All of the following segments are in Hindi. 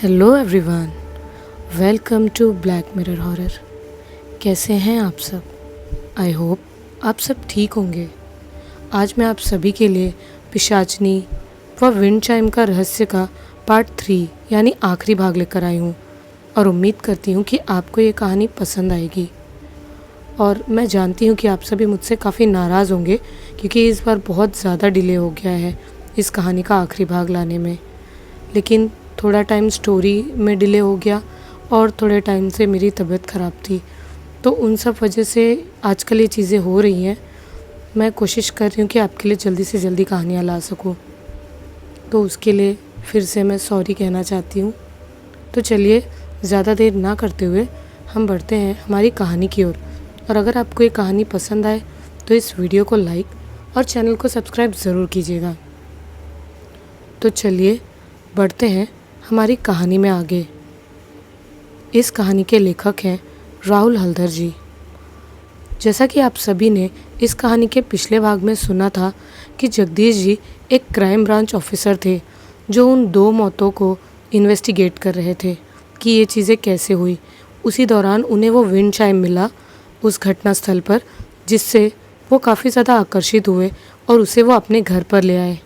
Hello everyone, welcome to Black Mirror horror. कैसे हैं आप सब? आई होप आप सब ठीक होंगे। आज मैं आप सभी के लिए पिशाचनी व विंड चाइम का रहस्य का पार्ट 3 यानी आखिरी भाग लेकर आई हूँ और उम्मीद करती हूँ कि आपको ये कहानी पसंद आएगी। और मैं जानती हूँ कि आप सभी मुझसे काफ़ी नाराज़ होंगे क्योंकि इस बार बहुत ज़्यादा डिले हो गया है इस कहानी का आखिरी भाग लाने में। लेकिन थोड़ा टाइम स्टोरी में डिले हो गया और थोड़े टाइम से मेरी तबीयत ख़राब थी, तो उन सब वजह से आजकल ये चीज़ें हो रही हैं। मैं कोशिश कर रही हूँ कि आपके लिए जल्दी से जल्दी कहानियाँ ला सकूँ, तो उसके लिए फिर से मैं सॉरी कहना चाहती हूँ। तो चलिए ज़्यादा देर ना करते हुए हम बढ़ते हैं हमारी कहानी की ओर। और अगर आपको ये कहानी पसंद आए तो इस वीडियो को लाइक और चैनल को सब्सक्राइब ज़रूर कीजिएगा। तो चलिए बढ़ते हैं हमारी कहानी में आगे। इस कहानी के लेखक हैं राहुल हल्दर जी। जैसा कि आप सभी ने इस कहानी के पिछले भाग में सुना था कि जगदीश जी एक क्राइम ब्रांच ऑफिसर थे जो उन 2 मौतों को इन्वेस्टिगेट कर रहे थे कि ये चीज़ें कैसे हुई। उसी दौरान उन्हें वो विंड चाइम मिला उस घटना स्थल पर, जिससे वो काफ़ी ज़्यादा आकर्षित हुए और उसे वो अपने घर पर ले आए।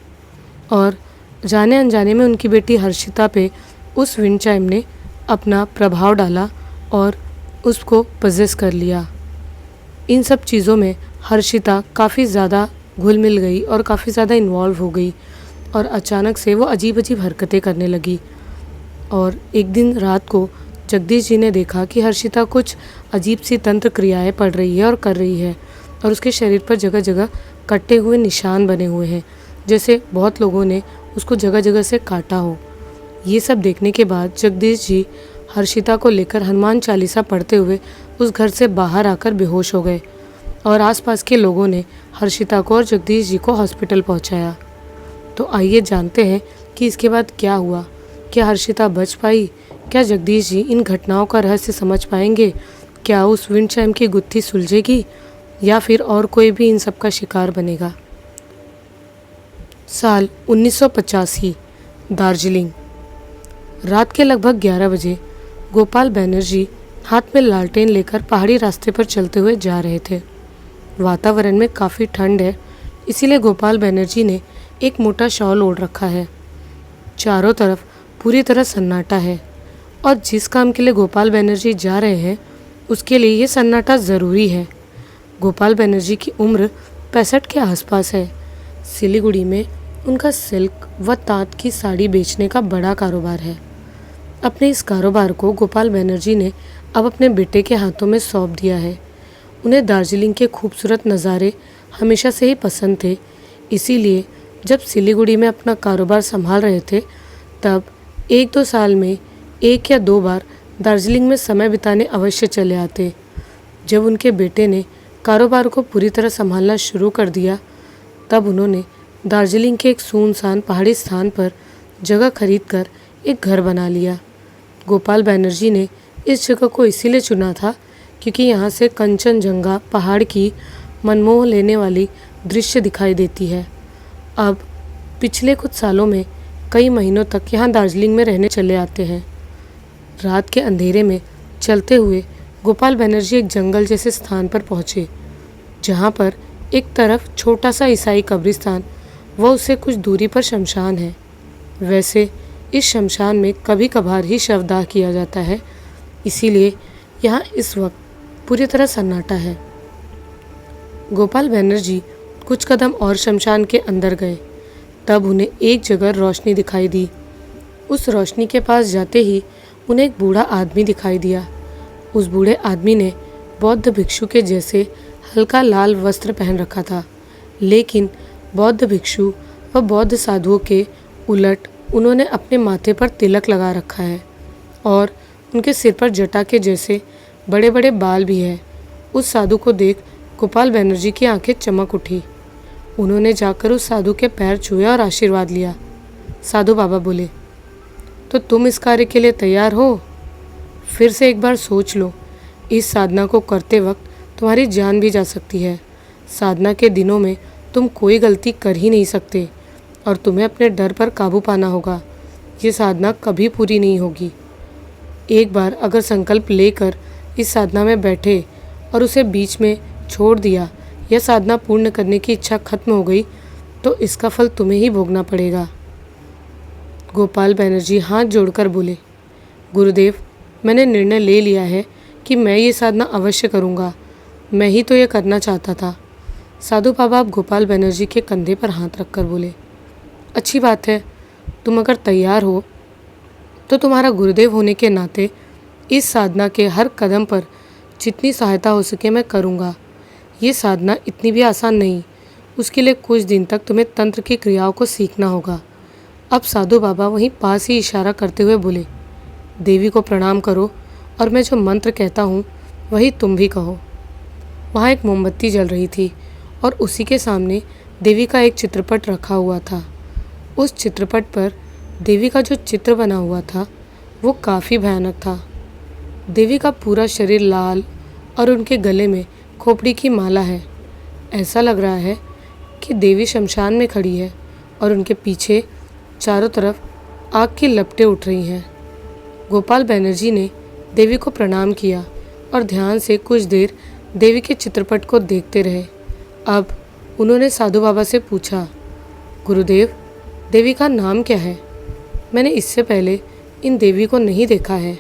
और जाने अनजाने में उनकी बेटी हर्षिता पे उस विंड चाइम ने अपना प्रभाव डाला और उसको पजेस कर लिया। इन सब चीज़ों में हर्षिता काफ़ी ज़्यादा घुल मिल गई और काफ़ी ज़्यादा इन्वॉल्व हो गई और अचानक से वो अजीब अजीब हरकतें करने लगी। और एक दिन रात को जगदीश जी ने देखा कि हर्षिता कुछ अजीब सी तंत्र क्रियाएं पढ़ रही है और कर रही है, और उसके शरीर पर जगह जगह कटे हुए निशान बने हुए हैं, जैसे बहुत लोगों ने उसको जगह जगह से काटा हो। ये सब देखने के बाद जगदीश जी हर्षिता को लेकर हनुमान चालीसा पढ़ते हुए उस घर से बाहर आकर बेहोश हो गए और आसपास के लोगों ने हर्षिता को और जगदीश जी को हॉस्पिटल पहुंचाया। तो आइए जानते हैं कि इसके बाद क्या हुआ। क्या हर्षिता बच पाई? क्या जगदीश जी इन घटनाओं का रहस्य समझ पाएंगे? क्या उस विंड चाइम की गुत्थी सुलझेगी या फिर और कोई भी इन सब का शिकार बनेगा? साल 1985, दार्जिलिंग। रात के लगभग 11 बजे गोपाल बैनर्जी हाथ में लालटेन लेकर पहाड़ी रास्ते पर चलते हुए जा रहे थे। वातावरण में काफ़ी ठंड है, इसीलिए गोपाल बैनर्जी ने एक मोटा शॉल ओढ़ रखा है। चारों तरफ पूरी तरह सन्नाटा है और जिस काम के लिए गोपाल बैनर्जी जा रहे हैं उसके लिए ये सन्नाटा ज़रूरी है। गोपाल बैनर्जी की उम्र 65 के आसपास है। सिलीगुड़ी में उनका सिल्क व तांत की साड़ी बेचने का बड़ा कारोबार है। अपने इस कारोबार को गोपाल बैनर्जी ने अब अपने बेटे के हाथों में सौंप दिया है। उन्हें दार्जिलिंग के खूबसूरत नज़ारे हमेशा से ही पसंद थे, इसीलिए जब सिलीगुड़ी में अपना कारोबार संभाल रहे थे तब 1-2 साल में 1 या 2 बार दार्जिलिंग में समय बिताने अवश्य चले आते। जब उनके बेटे ने कारोबार को पूरी तरह संभालना शुरू कर दिया तब उन्होंने दार्जिलिंग के एक सुनसान पहाड़ी स्थान पर जगह खरीदकर एक घर बना लिया। गोपाल बैनर्जी ने इस जगह को इसीलिए चुना था क्योंकि यहाँ से कंचनजंगा पहाड़ की मनमोह लेने वाली दृश्य दिखाई देती है। अब पिछले कुछ सालों में कई महीनों तक यहाँ दार्जिलिंग में रहने चले आते हैं। रात के अंधेरे में चलते हुए गोपाल बैनर्जी एक जंगल जैसे स्थान पर पहुँचे, जहाँ पर एक तरफ छोटा सा ईसाई कब्रिस्तान व उससे कुछ दूरी पर शमशान है। वैसे इस शमशान में कभी कभार ही शवदाह किया जाता है, इसीलिए यहाँ इस वक्त पूरी तरह सन्नाटा है। गोपाल बैनर्जी कुछ कदम और शमशान के अंदर गए, तब उन्हें एक जगह रोशनी दिखाई दी। उस रोशनी के पास जाते ही उन्हें एक बूढ़ा आदमी दिखाई दिया। उस बूढ़े आदमी ने बौद्ध भिक्षु के जैसे हल्का लाल वस्त्र पहन रखा था, लेकिन बौद्ध भिक्षु व बौद्ध साधुओं के उलट उन्होंने अपने माथे पर तिलक लगा रखा है और उनके सिर पर जटा के जैसे बड़े बड़े बाल भी है। उस साधु को देख गोपाल बैनर्जी की आंखें चमक उठी। उन्होंने जाकर उस साधु के पैर छुए और आशीर्वाद लिया। साधु बाबा बोले, तो तुम इस कार्य के लिए तैयार हो? फिर से एक बार सोच लो, इस साधना को करते वक्त तुम्हारी जान भी जा सकती है। साधना के दिनों में तुम कोई गलती कर ही नहीं सकते और तुम्हें अपने डर पर काबू पाना होगा। ये साधना कभी पूरी नहीं होगी। एक बार अगर संकल्प लेकर इस साधना में बैठे और उसे बीच में छोड़ दिया या साधना पूर्ण करने की इच्छा खत्म हो गई तो इसका फल तुम्हें ही भोगना पड़ेगा। गोपाल बनर्जी हाथ जोड़कर बोले, गुरुदेव, मैंने निर्णय ले लिया है कि मैं ये साधना अवश्य करूँगा। मैं ही तो ये करना चाहता था। साधु बाबा अब गोपाल बनर्जी के कंधे पर हाथ रखकर बोले, अच्छी बात है, तुम अगर तैयार हो तो तुम्हारा गुरुदेव होने के नाते इस साधना के हर कदम पर जितनी सहायता हो सके मैं करूँगा। ये साधना इतनी भी आसान नहीं, उसके लिए कुछ दिन तक तुम्हें तंत्र की क्रियाओं को सीखना होगा। अब साधु बाबा वहीं पास ही इशारा करते हुए बोले, देवी को प्रणाम करो और मैं जो मंत्र कहता हूँ वही तुम भी कहो। वहाँ एक मोमबत्ती जल रही थी और उसी के सामने देवी का एक चित्रपट रखा हुआ था। उस चित्रपट पर देवी का जो चित्र बना हुआ था वो काफ़ी भयानक था। देवी का पूरा शरीर लाल और उनके गले में खोपड़ी की माला है। ऐसा लग रहा है कि देवी शमशान में खड़ी है और उनके पीछे चारों तरफ आग की लपटें उठ रही हैं। गोपाल बनर्जी ने देवी को प्रणाम किया और ध्यान से कुछ देर देवी के चित्रपट को देखते रहे। अब उन्होंने साधु बाबा से पूछा, गुरुदेव, देवी का नाम क्या है? मैंने इससे पहले इन देवी को नहीं देखा है।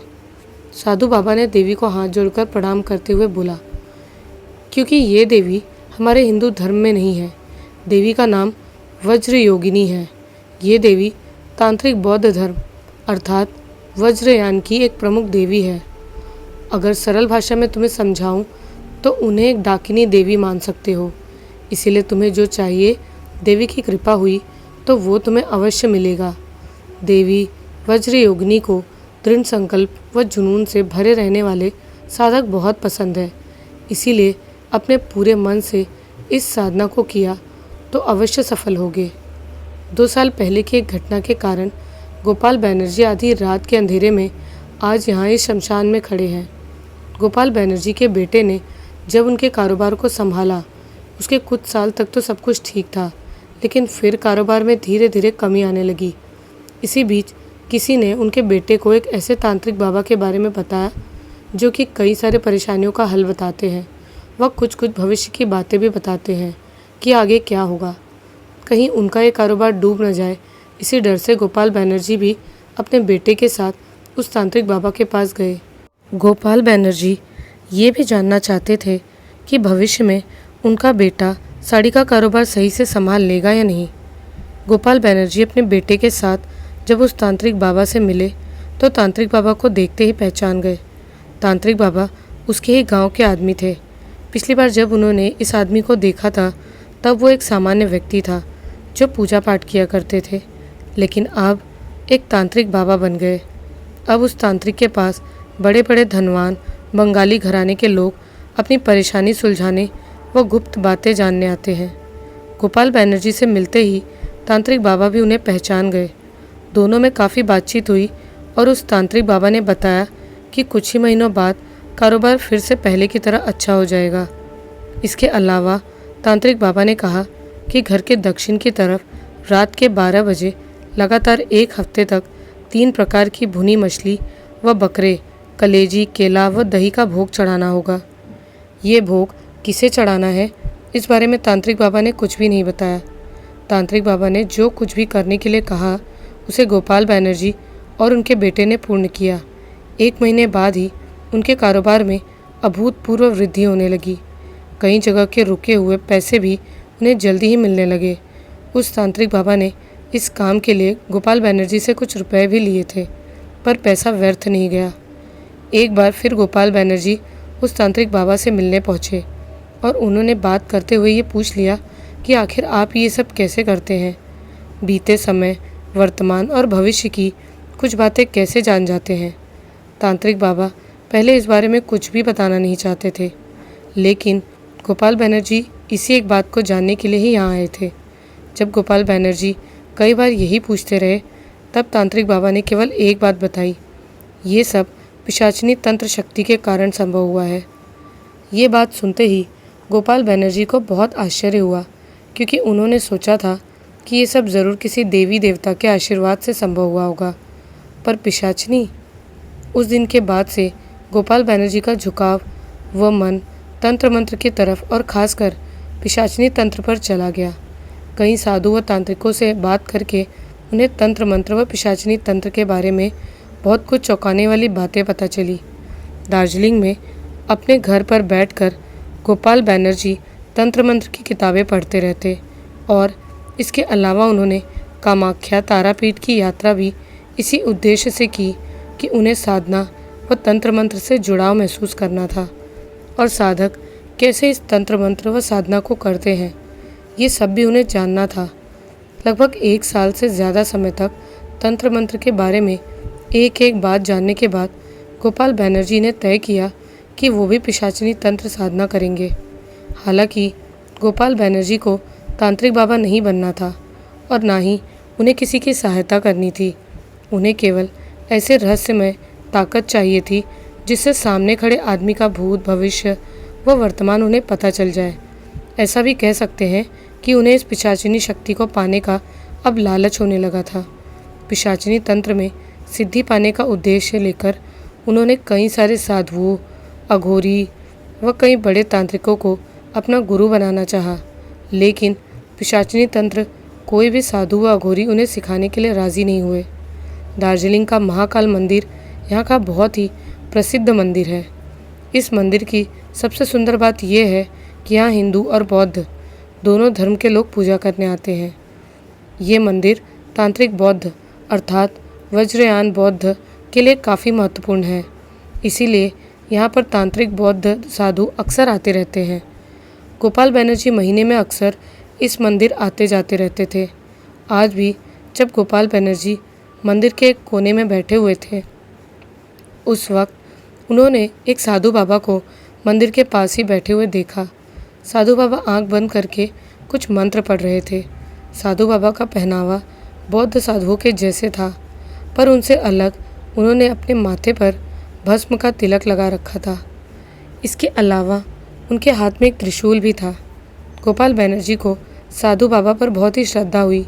साधु बाबा ने देवी को हाथ जोड़कर प्रणाम करते हुए बोला, क्योंकि ये देवी हमारे हिंदू धर्म में नहीं है। देवी का नाम वज्र योगिनी है। ये देवी तांत्रिक बौद्ध धर्म अर्थात वज्रयान की एक प्रमुख देवी है। अगर सरल भाषा में तुम्हें समझाऊं तो उन्हें एक डाकिनी देवी मान सकते हो। इसीलिए तुम्हें जो चाहिए, देवी की कृपा हुई तो वो तुम्हें अवश्य मिलेगा। देवी वज्र योगिनी को दृढ़ संकल्प व जुनून से भरे रहने वाले साधक बहुत पसंद है। इसीलिए अपने पूरे मन से इस साधना को किया तो अवश्य सफल होगे। 2 साल पहले की एक घटना के कारण गोपाल बनर्जी आधी रात के अंधेरे में आज यहाँ इस शमशान में खड़े हैं। गोपाल बनर्जी के बेटे ने जब उनके कारोबार को संभाला, उसके कुछ साल तक तो सब कुछ ठीक था, लेकिन फिर कारोबार में धीरे धीरे कमी आने लगी। इसी बीच किसी ने उनके बेटे को एक ऐसे तांत्रिक बाबा के बारे में बताया जो कि कई सारे परेशानियों का हल बताते हैं। वह कुछ कुछ भविष्य की बातें भी बताते हैं कि आगे क्या होगा। कहीं उनका ये कारोबार डूब न जाए, इसी डर से गोपाल बनर्जी भी अपने बेटे के साथ उस तांत्रिक बाबा के पास गए। गोपाल बनर्जी ये भी जानना चाहते थे कि भविष्य में उनका बेटा साड़ी का कारोबार सही से संभाल लेगा या नहीं। गोपाल बनर्जी अपने बेटे के साथ जब उस तांत्रिक बाबा से मिले तो तांत्रिक बाबा को देखते ही पहचान गए। तांत्रिक बाबा उसके ही गांव के आदमी थे। पिछली बार जब उन्होंने इस आदमी को देखा था तब वो एक सामान्य व्यक्ति था जो पूजा पाठ किया करते थे, लेकिन अब एक तांत्रिक बाबा बन गए। अब उस तांत्रिक के पास बड़े बड़े धनवान बंगाली घराने के लोग अपनी परेशानी सुलझाने व गुप्त बातें जानने आते हैं। गोपाल बनर्जी से मिलते ही तांत्रिक बाबा भी उन्हें पहचान गए। दोनों में काफ़ी बातचीत हुई और उस तांत्रिक बाबा ने बताया कि कुछ ही महीनों बाद कारोबार फिर से पहले की तरह अच्छा हो जाएगा। इसके अलावा तांत्रिक बाबा ने कहा कि घर के दक्षिण की तरफ रात के 12 बजे लगातार 1 हफ्ते तक 3 प्रकार की भुनी मछली व बकरे, कलेजी, केला व दही का भोग चढ़ाना होगा। ये भोग किसे चढ़ाना है, इस बारे में तांत्रिक बाबा ने कुछ भी नहीं बताया। तांत्रिक बाबा ने जो कुछ भी करने के लिए कहा उसे गोपाल बनर्जी और उनके बेटे ने पूर्ण किया। 1 महीने बाद ही उनके कारोबार में अभूतपूर्व वृद्धि होने लगी। कई जगह के रुके हुए पैसे भी उन्हें जल्दी ही मिलने लगे। उस तांत्रिक बाबा ने इस काम के लिए गोपाल बनर्जी से कुछ रुपए भी लिए थे, पर पैसा व्यर्थ नहीं गया। एक बार फिर गोपाल बनर्जी उस तांत्रिक बाबा से मिलने पहुँचे और उन्होंने बात करते हुए ये पूछ लिया कि आखिर आप ये सब कैसे करते हैं। बीते समय, वर्तमान और भविष्य की कुछ बातें कैसे जान जाते हैं। तांत्रिक बाबा पहले इस बारे में कुछ भी बताना नहीं चाहते थे, लेकिन गोपाल बनर्जी इसी एक बात को जानने के लिए ही यहाँ आए थे। जब गोपाल बनर्जी कई बार यही पूछते रहे तब तांत्रिक बाबा ने केवल एक बात बताई, ये सब पिशाचिनी तंत्र शक्ति के कारण संभव हुआ है। ये बात सुनते ही गोपाल बनर्जी को बहुत आश्चर्य हुआ, क्योंकि उन्होंने सोचा था कि ये सब ज़रूर किसी देवी देवता के आशीर्वाद से संभव हुआ होगा। पर पिशाचनी। उस दिन के बाद से गोपाल बैनर्जी का झुकाव व मन तंत्र मंत्र की तरफ और खासकर पिशाचनी तंत्र पर चला गया। कई साधु व तांत्रिकों से बात करके उन्हें तंत्र मंत्र व पिशाचनी तंत्र के बारे में बहुत कुछ चौंकाने वाली बातें पता चली। दार्जिलिंग में अपने घर पर बैठकर गोपाल बैनर्जी तंत्र मंत्र की किताबें पढ़ते रहते और इसके अलावा उन्होंने कामाख्या तारापीठ की यात्रा भी इसी उद्देश्य से की कि उन्हें साधना व तंत्र मंत्र से जुड़ाव महसूस करना था और साधक कैसे इस तंत्र मंत्र व साधना को करते हैं ये सब भी उन्हें जानना था। लगभग 1 साल से ज़्यादा समय तक तंत्र मंत्र के बारे में एक एक बात जानने के बाद गोपाल बैनर्जी ने तय किया कि वो भी पिशाचनी तंत्र साधना करेंगे। हालांकि गोपाल बैनर्जी को तांत्रिक बाबा नहीं बनना था और ना ही उन्हें किसी की सहायता करनी थी। उन्हें केवल ऐसे रहस्यमय ताकत चाहिए थी जिससे सामने खड़े आदमी का भूत भविष्य व वर्तमान उन्हें पता चल जाए। ऐसा भी कह सकते हैं कि उन्हें इस पिशाचिनी शक्ति को पाने का अब लालच होने लगा था। पिशाचिनी तंत्र में सिद्धि पाने का उद्देश्य लेकर उन्होंने कई सारे साधुओं, अघोरी व कई बड़े तांत्रिकों को अपना गुरु बनाना चाहा, लेकिन पिशाचिनी तंत्र कोई भी साधु व अघोरी उन्हें सिखाने के लिए राज़ी नहीं हुए। दार्जिलिंग का महाकाल मंदिर यहाँ का बहुत ही प्रसिद्ध मंदिर है। इस मंदिर की सबसे सुंदर बात यह है कि यहाँ हिंदू और बौद्ध दोनों धर्म के लोग पूजा करने आते हैं। ये मंदिर तांत्रिक बौद्ध अर्थात वज्रयान बौद्ध के लिए काफ़ी महत्वपूर्ण है, इसीलिए यहाँ पर तांत्रिक बौद्ध साधु अक्सर आते रहते हैं। गोपाल बैनर्जी महीने में अक्सर इस मंदिर आते जाते रहते थे। आज भी जब गोपाल बैनर्जी मंदिर के एक कोने में बैठे हुए थे, उस वक्त उन्होंने एक साधु बाबा को मंदिर के पास ही बैठे हुए देखा। साधु बाबा आंख बंद करके कुछ मंत्र पढ़ रहे थे। साधु बाबा का पहनावा बौद्ध साधुओं के जैसे था, पर उनसे अलग उन्होंने अपने माथे पर भस्म का तिलक लगा रखा था। इसके अलावा उनके हाथ में एक त्रिशूल भी था। गोपाल बैनर्जी को साधु बाबा पर बहुत ही श्रद्धा हुई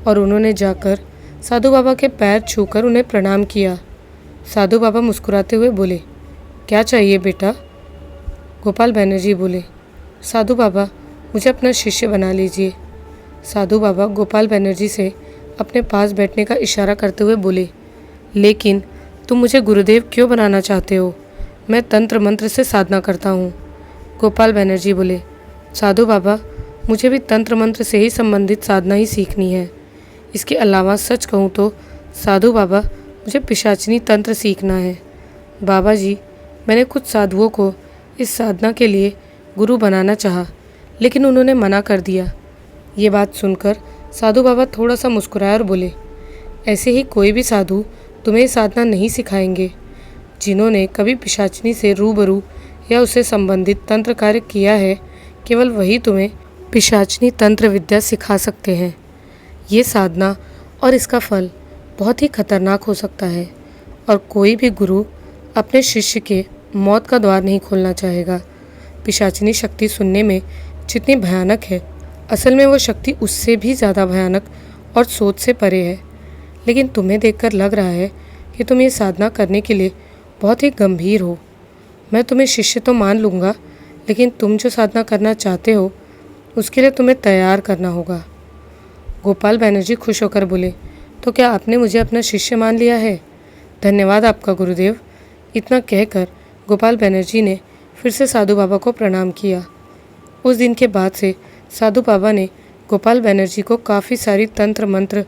और उन्होंने जाकर साधु बाबा के पैर छूकर उन्हें प्रणाम किया। साधु बाबा मुस्कुराते हुए बोले, क्या चाहिए बेटा? गोपाल बैनर्जी बोले, साधु बाबा मुझे अपना शिष्य बना लीजिए। साधु बाबा गोपाल बैनर्जी से अपने पास बैठने का इशारा करते हुए बोले, लेकिन तुम मुझे गुरुदेव क्यों बनाना चाहते हो? मैं तंत्र मंत्र से साधना करता हूँ। गोपाल बैनर्जी बोले, साधु बाबा मुझे भी तंत्र मंत्र से ही संबंधित साधना ही सीखनी है। इसके अलावा सच कहूँ तो साधु बाबा मुझे पिशाचनी तंत्र सीखना है। बाबा जी, मैंने कुछ साधुओं को इस साधना के लिए गुरु बनाना चाहा, लेकिन उन्होंने मना कर दिया। ये बात सुनकर साधु बाबा थोड़ा सा मुस्कुराए और बोले, ऐसे ही कोई भी साधु तुम्हें साधना नहीं सिखाएंगे। जिन्होंने कभी पिशाचनी से रूबरू या उससे संबंधित तंत्र कार्य किया है, केवल वही तुम्हें पिशाचनी तंत्र विद्या सिखा सकते हैं। ये साधना और इसका फल बहुत ही खतरनाक हो सकता है और कोई भी गुरु अपने शिष्य के मौत का द्वार नहीं खोलना चाहेगा। पिशाचनी शक्ति सुनने में जितनी भयानक है, असल में वो शक्ति उससे भी ज़्यादा भयानक और सोच से परे है। लेकिन तुम्हें देखकर लग रहा है कि तुम ये साधना करने के लिए बहुत ही गंभीर हो। मैं तुम्हें शिष्य तो मान लूँगा, लेकिन तुम जो साधना करना चाहते हो उसके लिए तुम्हें तैयार करना होगा। गोपाल बैनर्जी खुश होकर बोले, तो क्या आपने मुझे अपना शिष्य मान लिया है? धन्यवाद आपका गुरुदेव। इतना कहकर गोपाल बैनर्जी ने फिर से साधु बाबा को प्रणाम किया। उस दिन के बाद से साधु बाबा ने गोपाल बैनर्जी को काफ़ी सारी तंत्र मंत्र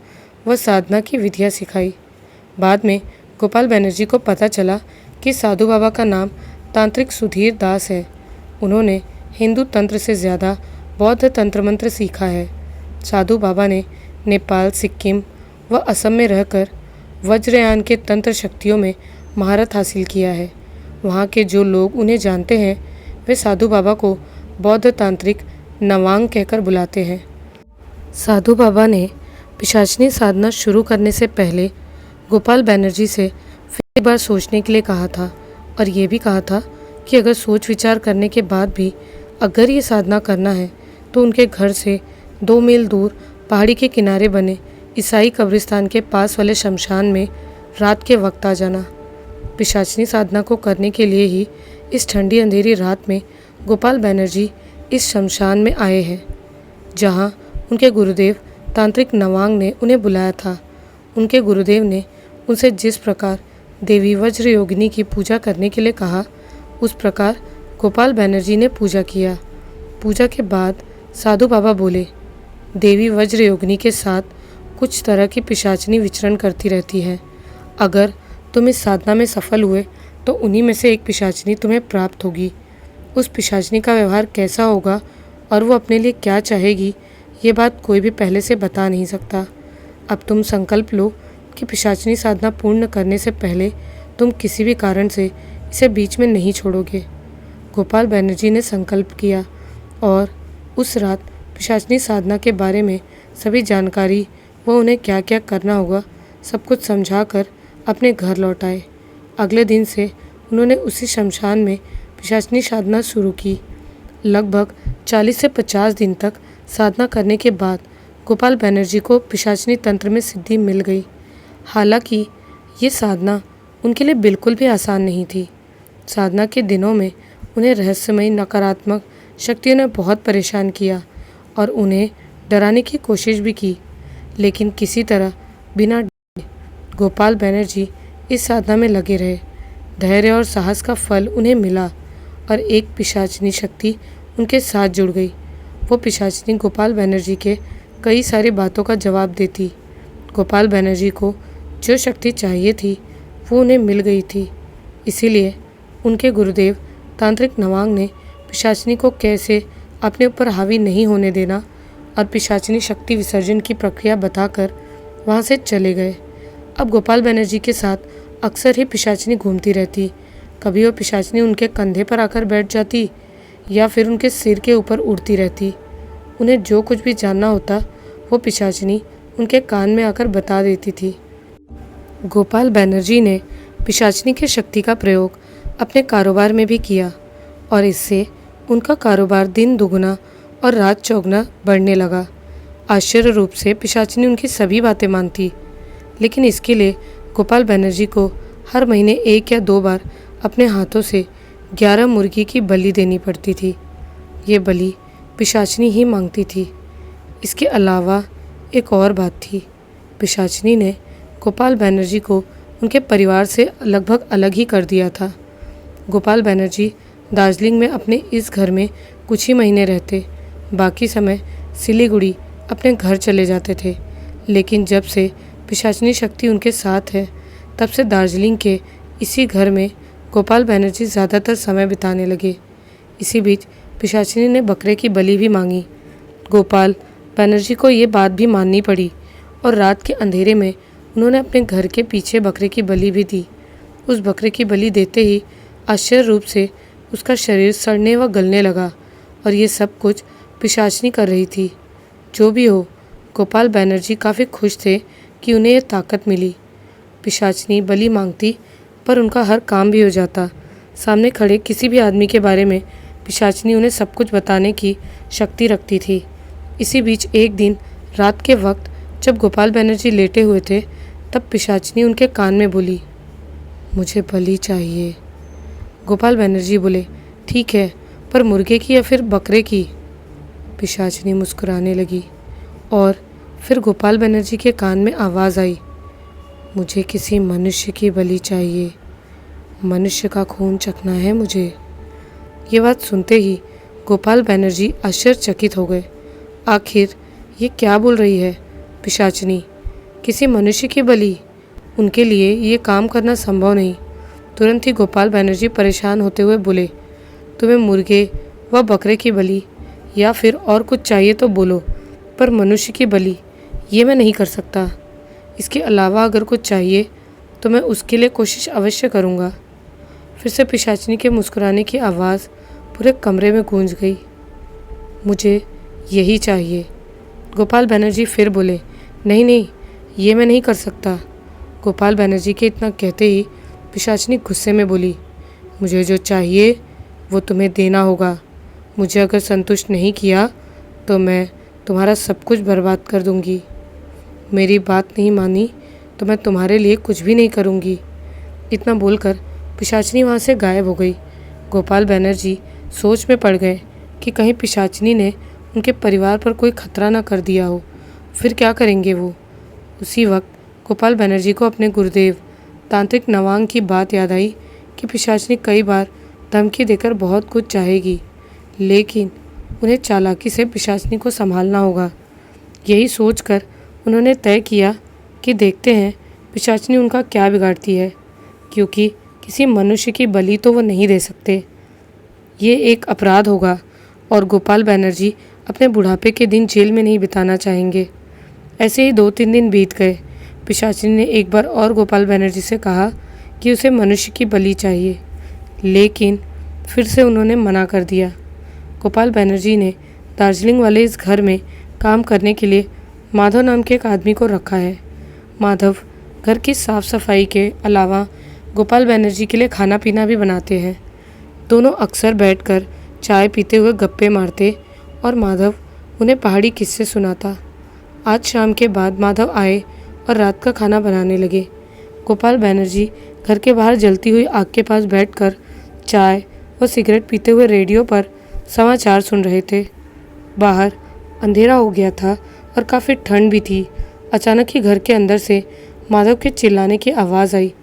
व साधना की विधियाँ सिखाई। बाद में गोपाल बैनर्जी को पता चला कि साधु बाबा का नाम तांत्रिक सुधीर दास है। उन्होंने हिंदू तंत्र से ज़्यादा बौद्ध तंत्र मंत्र सीखा है। साधु बाबा ने नेपाल, सिक्किम व असम में रहकर वज्रयान के तंत्र शक्तियों में महारत हासिल किया है। वहाँ के जो लोग उन्हें जानते हैं वे साधु बाबा को बौद्ध तांत्रिक नवांग कहकर बुलाते हैं। साधु बाबा ने पिशाचनी साधना शुरू करने से पहले गोपाल बैनर्जी से फिर एक बार सोचने के लिए कहा था और ये भी कहा था कि अगर सोच विचार करने के बाद भी अगर ये साधना करना है तो उनके घर से 2 मील दूर पहाड़ी के किनारे बने ईसाई कब्रिस्तान के पास वाले शमशान में रात के वक्त आ जाना। पिशाचनी साधना को करने के लिए ही इस ठंडी अंधेरी रात में गोपाल बनर्जी इस शमशान में आए हैं, जहां उनके गुरुदेव तांत्रिक नवांग ने उन्हें बुलाया था। उनके गुरुदेव ने उनसे जिस प्रकार देवी वज्र योगिनी की पूजा करने के लिए कहा, उस प्रकार गोपाल बनर्जी ने पूजा किया। पूजा के बाद साधु बाबा बोले, देवी वज्र योगिनी के साथ कुछ तरह की पिशाचनी विचरण करती रहती है। अगर तुम इस साधना में सफल हुए तो उन्हीं में से एक पिशाचनी तुम्हें प्राप्त होगी। उस पिशाचनी का व्यवहार कैसा होगा और वो अपने लिए क्या चाहेगी, ये बात कोई भी पहले से बता नहीं सकता। अब तुम संकल्प लो कि पिशाचनी साधना पूर्ण करने से पहले तुम किसी भी कारण से इसे बीच में नहीं छोड़ोगे। गोपाल बनर्जी ने संकल्प किया और उस रात पिशाचनी साधना के बारे में सभी जानकारी व उन्हें क्या क्या करना होगा सब कुछ समझाकर अपने घर लौट आए। अगले दिन से उन्होंने उसी शमशान में पिशाचनी साधना शुरू की। लगभग 40 से 50 दिन तक साधना करने के बाद गोपाल बनर्जी को पिशाचनी तंत्र में सिद्धि मिल गई। हालांकि ये साधना उनके लिए बिल्कुल भी आसान नहीं थी। साधना के दिनों में उन्हें रहस्यमयी नकारात्मक शक्तियों ने बहुत परेशान किया और उन्हें डराने की कोशिश भी की, लेकिन किसी तरह बिना डरे गोपाल बनर्जी इस साधना में लगे रहे। धैर्य और साहस का फल उन्हें मिला और एक पिशाचनी शक्ति उनके साथ जुड़ गई। वो पिशाचनी गोपाल बनर्जी के कई सारी बातों का जवाब देती। गोपाल बनर्जी को जो शक्ति चाहिए थी वो उन्हें मिल गई थी। इसीलिए उनके गुरुदेव तांत्रिक नवांग ने पिशाचनी को कैसे अपने ऊपर हावी नहीं होने देना और पिशाचनी शक्ति विसर्जन की प्रक्रिया बताकर वहाँ से चले गए। अब गोपाल बनर्जी के साथ अक्सर ही पिशाचनी घूमती रहती। कभी वो पिशाचनी उनके कंधे पर आकर बैठ जाती या फिर उनके सिर के ऊपर उड़ती रहती। उन्हें जो कुछ भी जानना होता वो पिशाचनी उनके कान में आकर बता देती थी। गोपाल बनर्जी ने पिशाचनी की शक्ति का प्रयोग अपने कारोबार में भी किया और इससे उनका कारोबार दिन दुगुना और रात चौगुना बढ़ने लगा। आश्चर्य रूप से पिशाचनी उनकी सभी बातें मानती, लेकिन इसके लिए गोपाल बनर्जी को हर महीने 1 या 2 बार अपने हाथों से 11 मुर्गी की बलि देनी पड़ती थी। ये बलि पिशाचनी ही मांगती थी। इसके अलावा एक और बात थी, पिशाचनी ने गोपाल बनर्जी को उनके परिवार से लगभग अलग ही कर दिया था। गोपाल बनर्जी दार्जिलिंग में अपने इस घर में कुछ ही महीने रहते, बाकी समय सिलीगुड़ी अपने घर चले जाते थे। लेकिन जब से पिशाचनी शक्ति उनके साथ है, तब से दार्जिलिंग के इसी घर में गोपाल बनर्जी ज़्यादातर समय बिताने लगे। इसी बीच पिशाचनी ने बकरे की बलि भी मांगी। गोपाल बनर्जी को ये बात भी माननी पड़ी और रात के अंधेरे में उन्होंने अपने घर के पीछे बकरे की बलि भी दी। उस बकरे की बलि देते ही आश्चर्य रूप से उसका शरीर सड़ने व गलने लगा और ये सब कुछ पिशाचनी कर रही थी। जो भी हो, गोपाल बनर्जी काफ़ी खुश थे कि उन्हें ये ताकत मिली। पिशाचनी बलि मांगती पर उनका हर काम भी हो जाता। सामने खड़े किसी भी आदमी के बारे में पिशाचनी उन्हें सब कुछ बताने की शक्ति रखती थी। इसी बीच एक दिन रात के वक्त जब गोपाल बनर्जी लेटे हुए थे, तब पिशाचनी उनके कान में बोली, मुझे बलि चाहिए। गोपाल बनर्जी बोले, ठीक है, पर मुर्गे की या फिर बकरे की? पिशाचनी मुस्कुराने लगी और फिर गोपाल बनर्जी के कान में आवाज़ आई, मुझे किसी मनुष्य की बलि चाहिए। मनुष्य का खून चखना है मुझे। ये बात सुनते ही गोपाल बनर्जी आश्चर्यचकित हो गए। आखिर ये क्या बोल रही है पिशाचनी? किसी मनुष्य की बलि? उनके लिए ये काम करना संभव नहीं। तुरंत ही गोपाल बनर्जी परेशान होते हुए बोले, तुम्हें मुर्गे व बकरे की बलि या फिर और कुछ चाहिए तो बोलो, पर मनुष्य की बलि ये मैं नहीं कर सकता। इसके अलावा अगर कुछ चाहिए तो मैं उसके लिए कोशिश अवश्य करूँगा। फिर से पिशाचनी के मुस्कुराने की आवाज़ पूरे कमरे में गूंज गई, मुझे यही चाहिए। गोपाल बनर्जी फिर बोले, नहीं नहीं, ये मैं नहीं कर सकता। गोपाल बनर्जी के इतना कहते ही पिशाचनी गुस्से में बोली, मुझे जो चाहिए वो तुम्हें देना होगा। मुझे अगर संतुष्ट नहीं किया तो मैं तुम्हारा सब कुछ बर्बाद कर दूंगी। मेरी बात नहीं मानी तो मैं तुम्हारे लिए कुछ भी नहीं करूँगी। इतना बोलकर पिशाचिनी वहाँ से गायब हो गई। गोपाल बनर्जी सोच में पड़ गए कि कहीं पिशाचिनी ने उनके परिवार पर कोई खतरा ना कर दिया हो, फिर क्या करेंगे वो। उसी वक्त गोपाल बनर्जी को अपने गुरुदेव तांत्रिक नवांग की बात याद आई कि पिशाचिनी कई बार धमकी देकर बहुत कुछ चाहेगी, लेकिन उन्हें चालाकी से पिशाचिनी को संभालना होगा। यही सोचकर उन्होंने तय किया कि देखते हैं पिशाचिनी उनका क्या बिगाड़ती है, क्योंकि किसी मनुष्य की बलि तो वो नहीं दे सकते। ये एक अपराध होगा और गोपाल बनर्जी अपने बुढ़ापे के दिन जेल में नहीं बिताना चाहेंगे। ऐसे ही 2-3 दिन बीत गए। पिशाचिनी ने एक बार और गोपाल बनर्जी से कहा कि उसे मनुष्य की बलि चाहिए, लेकिन फिर से उन्होंने मना कर दिया। गोपाल बनर्जी ने दार्जिलिंग वाले इस घर में काम करने के लिए माधव नाम के एक आदमी को रखा है। माधव घर की साफ सफाई के अलावा गोपाल बनर्जी के लिए खाना पीना भी बनाते हैं। दोनों अक्सर बैठकर चाय पीते हुए गप्पे मारते और माधव उन्हें पहाड़ी किस्से सुनाता। आज शाम के बाद माधव आए और रात का खाना बनाने लगे। गोपाल बनर्जी घर के बाहर जलती हुई आग के पास बैठकर चाय और सिगरेट पीते हुए रेडियो पर समाचार सुन रहे थे। बाहर अंधेरा हो गया था और काफ़ी ठंड भी थी। अचानक ही घर के अंदर से माधव के चिल्लाने की आवाज़ आई।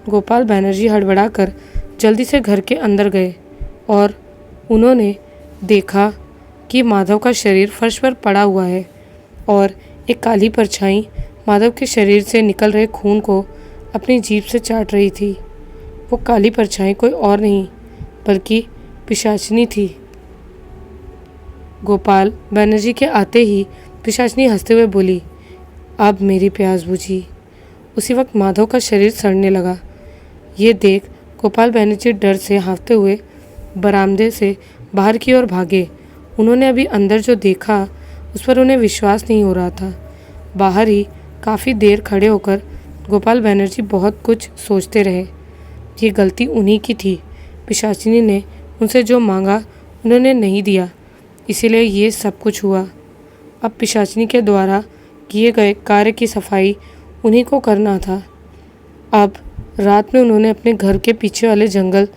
गोपाल बनर्जी हड़बड़ाकर जल्दी से घर के अंदर गए और उन्होंने देखा कि माधव का शरीर फर्श पर पड़ा हुआ है और एक काली परछाई माधव के शरीर से निकल रहे खून को अपनी जीभ से चाट रही थी। वो काली परछाई कोई और नहीं बल्कि पिशाचिनी थी। गोपाल बनर्जी के आते ही पिशाचिनी हंसते हुए बोली, अब मेरी प्यास बुझी। उसी वक्त माधव का शरीर सड़ने लगा। ये देख गोपाल बनर्जी डर से हाँफते हुए बरामदे से बाहर की ओर भागे। उन्होंने अभी अंदर जो देखा उस पर उन्हें विश्वास नहीं हो रहा था। बाहर ही काफ़ी देर खड़े होकर गोपाल बनर्जी बहुत कुछ सोचते रहे। ये गलती उन्हीं की थी। पिशाचिनी ने उनसे जो मांगा उन्होंने नहीं दिया, इसीलिए ये सब कुछ हुआ। अब पिशाचिनी के द्वारा किए गए कार्य की सफाई उन्हीं को करना था। अब रात में उन्होंने अपने घर के पीछे वाले जंगल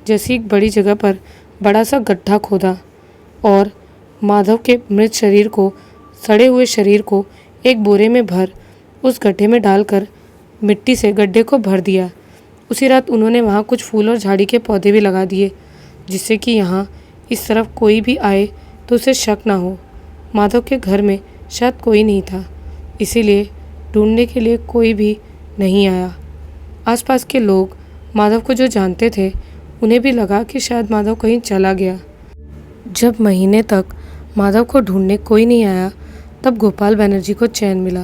जैसी एक बड़ी जगह पर बड़ा सा गड्ढा खोदा और माधव के मृत शरीर को, सड़े हुए शरीर को एक बोरे में भर उस गड्ढे में डालकर मिट्टी से गड्ढे को भर दिया। उसी रात उन्होंने वहाँ कुछ फूल और झाड़ी के पौधे भी लगा दिए, जिससे कि यहाँ इस तरफ कोई भी आए तो उसे शक ना हो। माधव के घर में शायद कोई नहीं था, इसीलिए ढूंढने के लिए कोई भी नहीं आया। आसपास के लोग माधव को जो जानते थे उन्हें भी लगा कि शायद माधव कहीं चला गया। जब महीने तक माधव को ढूंढने कोई नहीं आया, तब गोपाल बनर्जी को चैन मिला।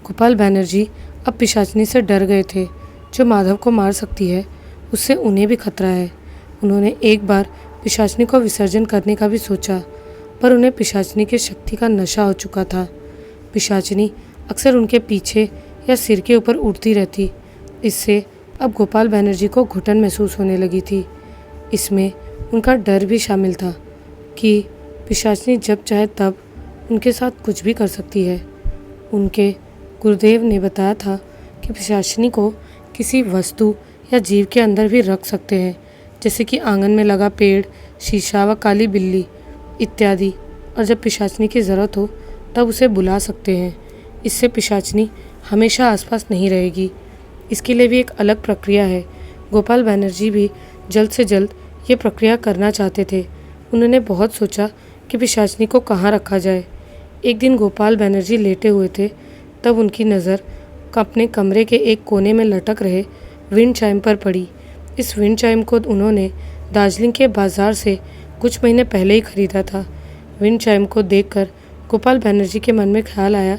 गोपाल बनर्जी अब पिशाचिनी से डर गए थे, जो माधव को मार सकती है उससे उन्हें भी खतरा है। उन्होंने एक बार पिशाचिनी को विसर्जन करने का भी सोचा, पर उन्हें पिशाचिनी की शक्ति का नशा हो चुका था। पिशाचिनी अक्सर उनके पीछे या सिर के ऊपर उड़ती रहती। इससे अब गोपाल बनर्जी को घुटन महसूस होने लगी थी। इसमें उनका डर भी शामिल था कि पिशाचिनी जब चाहे तब उनके साथ कुछ भी कर सकती है। उनके गुरुदेव ने बताया था कि पिशाचिनी को किसी वस्तु या जीव के अंदर भी रख सकते हैं, जैसे कि आंगन में लगा पेड़, शीशा व काली बिल्ली इत्यादि, और जब पिशाचिनी की ज़रूरत हो तब उसे बुला सकते हैं। इससे पिशाचिनी हमेशा आसपास नहीं रहेगी। इसके लिए भी एक अलग प्रक्रिया है। गोपाल बनर्जी भी जल्द से जल्द ये प्रक्रिया करना चाहते थे। उन्होंने बहुत सोचा कि पिशाचिनी को कहाँ रखा जाए। एक दिन गोपाल बनर्जी लेटे हुए थे, तब उनकी नज़र अपने कमरे के एक कोने में लटक रहे विंड चाइम पर पड़ी। इस विंड चाइम को उन्होंने दार्जिलिंग के बाज़ार से कुछ महीने पहले ही खरीदा था। विंड चाइम को देखकर गोपाल बनर्जी के मन में ख्याल आया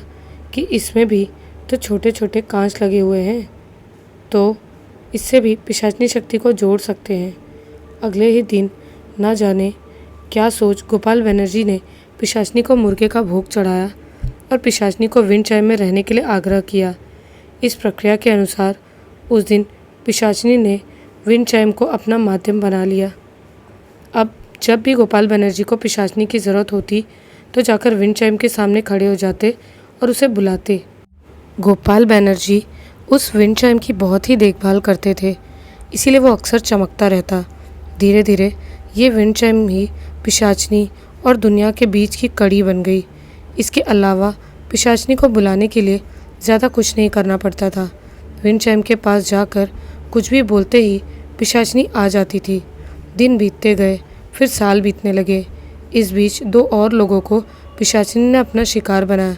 कि इसमें भी तो छोटे छोटे कांच लगे हुए हैं, तो इससे भी पिशाचिनी शक्ति को जोड़ सकते हैं। अगले ही दिन न जाने क्या सोच गोपाल बनर्जी ने पिशाचिनी को मुर्गे का भोग चढ़ाया और पिशाचिनी को विंड चाइम में रहने के लिए आग्रह किया। इस प्रक्रिया के अनुसार उस दिन पिशाचिनी ने विंड चाइम को अपना माध्यम बना लिया। अब जब भी गोपाल बनर्जी को पिशाचिनी की ज़रूरत होती तो जाकर विंड चाइम के सामने खड़े हो जाते और उसे बुलाते। गोपाल बनर्जी उस विंड चाइम की बहुत ही देखभाल करते थे, इसीलिए वो अक्सर चमकता रहता। धीरे धीरे ये विंड चाइम ही पिशाचनी और दुनिया के बीच की कड़ी बन गई। इसके अलावा पिशाचनी को बुलाने के लिए ज़्यादा कुछ नहीं करना पड़ता था। विंड चाइम के पास जाकर कुछ भी बोलते ही पिशाचनी आ जाती थी। दिन बीतते गए, फिर साल बीतने लगे। इस बीच दो और लोगों को पिशाचनी ने अपना शिकार बनाया।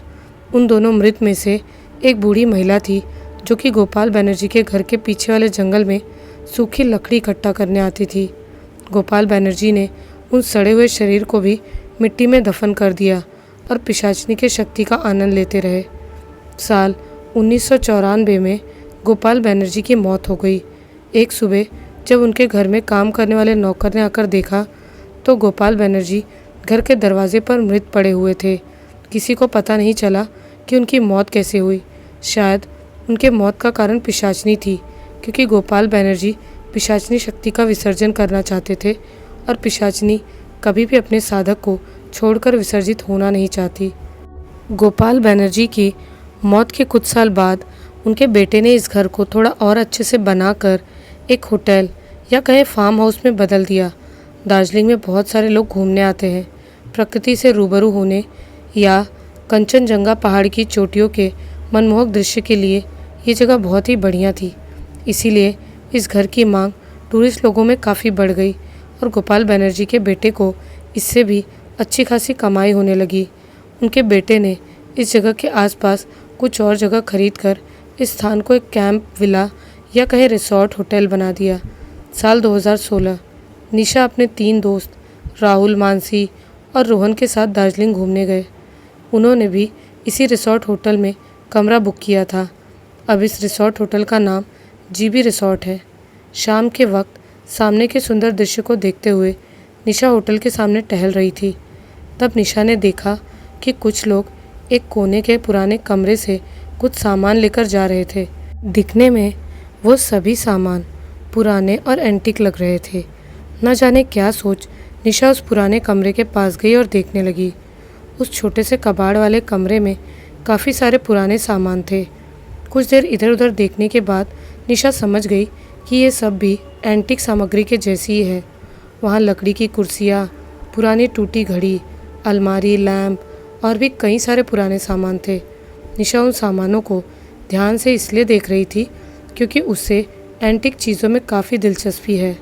उन दोनों मृत में से एक बूढ़ी महिला थी जो कि गोपाल बनर्जी के घर के पीछे वाले जंगल में सूखी लकड़ी इकट्ठा करने आती थी। गोपाल बनर्जी ने उन सड़े हुए शरीर को भी मिट्टी में दफन कर दिया और पिशाचनी के शक्ति का आनंद लेते रहे। साल 1994 में गोपाल बनर्जी की मौत हो गई। एक सुबह जब उनके घर में काम करने वाले नौकर ने आकर देखा तो गोपाल बनर्जी घर के दरवाजे पर मृत पड़े हुए थे। किसी को पता नहीं चला कि उनकी मौत कैसे हुई। शायद उनके मौत का कारण पिशाचनी थी, क्योंकि गोपाल बनर्जी पिशाचनी शक्ति का विसर्जन करना चाहते थे और पिशाचनी कभी भी अपने साधक को छोड़कर विसर्जित होना नहीं चाहती। गोपाल बनर्जी की मौत के कुछ साल बाद उनके बेटे ने इस घर को थोड़ा और अच्छे से बनाकर एक होटल या कहें फार्म हाउस में बदल दिया। दार्जिलिंग में बहुत सारे लोग घूमने आते हैं। प्रकृति से रूबरू होने या कंचनजंगा पहाड़ की चोटियों के मनमोहक दृश्य के लिए ये जगह बहुत ही बढ़िया थी। इसीलिए इस घर की मांग टूरिस्ट लोगों में काफ़ी बढ़ गई और गोपाल बनर्जी के बेटे को इससे भी अच्छी खासी कमाई होने लगी। उनके बेटे ने इस जगह के आसपास कुछ और जगह खरीद कर इस स्थान को एक कैंप विला या कहें रिसोर्ट होटल बना दिया। साल 2016 निशा अपने 3 दोस्त राहुल, मानसी और रोहन के साथ दार्जिलिंग घूमने गए। उन्होंने भी इसी रिसोर्ट होटल में कमरा बुक किया था। अब इस रिसोर्ट होटल का नाम जीबी रिसोर्ट है। शाम के वक्त सामने के सुंदर दृश्य को देखते हुए निशा होटल के सामने टहल रही थी। तब निशा ने देखा कि कुछ लोग एक कोने के पुराने कमरे से कुछ सामान लेकर जा रहे थे। दिखने में वो सभी सामान पुराने और एंटीक लग रहे थे। न जाने क्या सोच निशा उस पुराने कमरे के पास गई और देखने लगी। उस छोटे से कबाड़ वाले कमरे में काफ़ी सारे पुराने सामान थे। कुछ देर इधर उधर देखने के बाद निशा समझ गई कि ये सब भी एंटीक सामग्री के जैसी ही है। वहाँ लकड़ी की कुर्सियाँ, पुरानी टूटी घड़ी, अलमारी, लैंप और भी कई सारे पुराने सामान थे। निशा उन सामानों को ध्यान से इसलिए देख रही थी क्योंकि उससे एंटीक चीज़ों में काफ़ी दिलचस्पी है।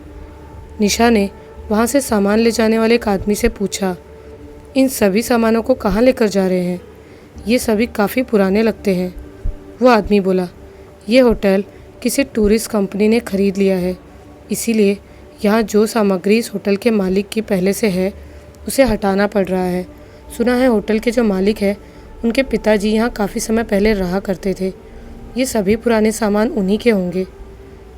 निशा ने वहाँ से सामान ले जाने वाले एक आदमी से पूछा, इन सभी सामानों को कहाँ लेकर जा रहे हैं? ये सभी काफ़ी पुराने लगते हैं। वो आदमी बोला, ये होटल किसी टूरिस्ट कंपनी ने खरीद लिया है, इसीलिए यहाँ जो सामग्री इस होटल के मालिक की पहले से है उसे हटाना पड़ रहा है। सुना है होटल के जो मालिक है उनके पिताजी यहाँ काफ़ी समय पहले रहा करते थे। ये सभी पुराने सामान उन्हीं के होंगे।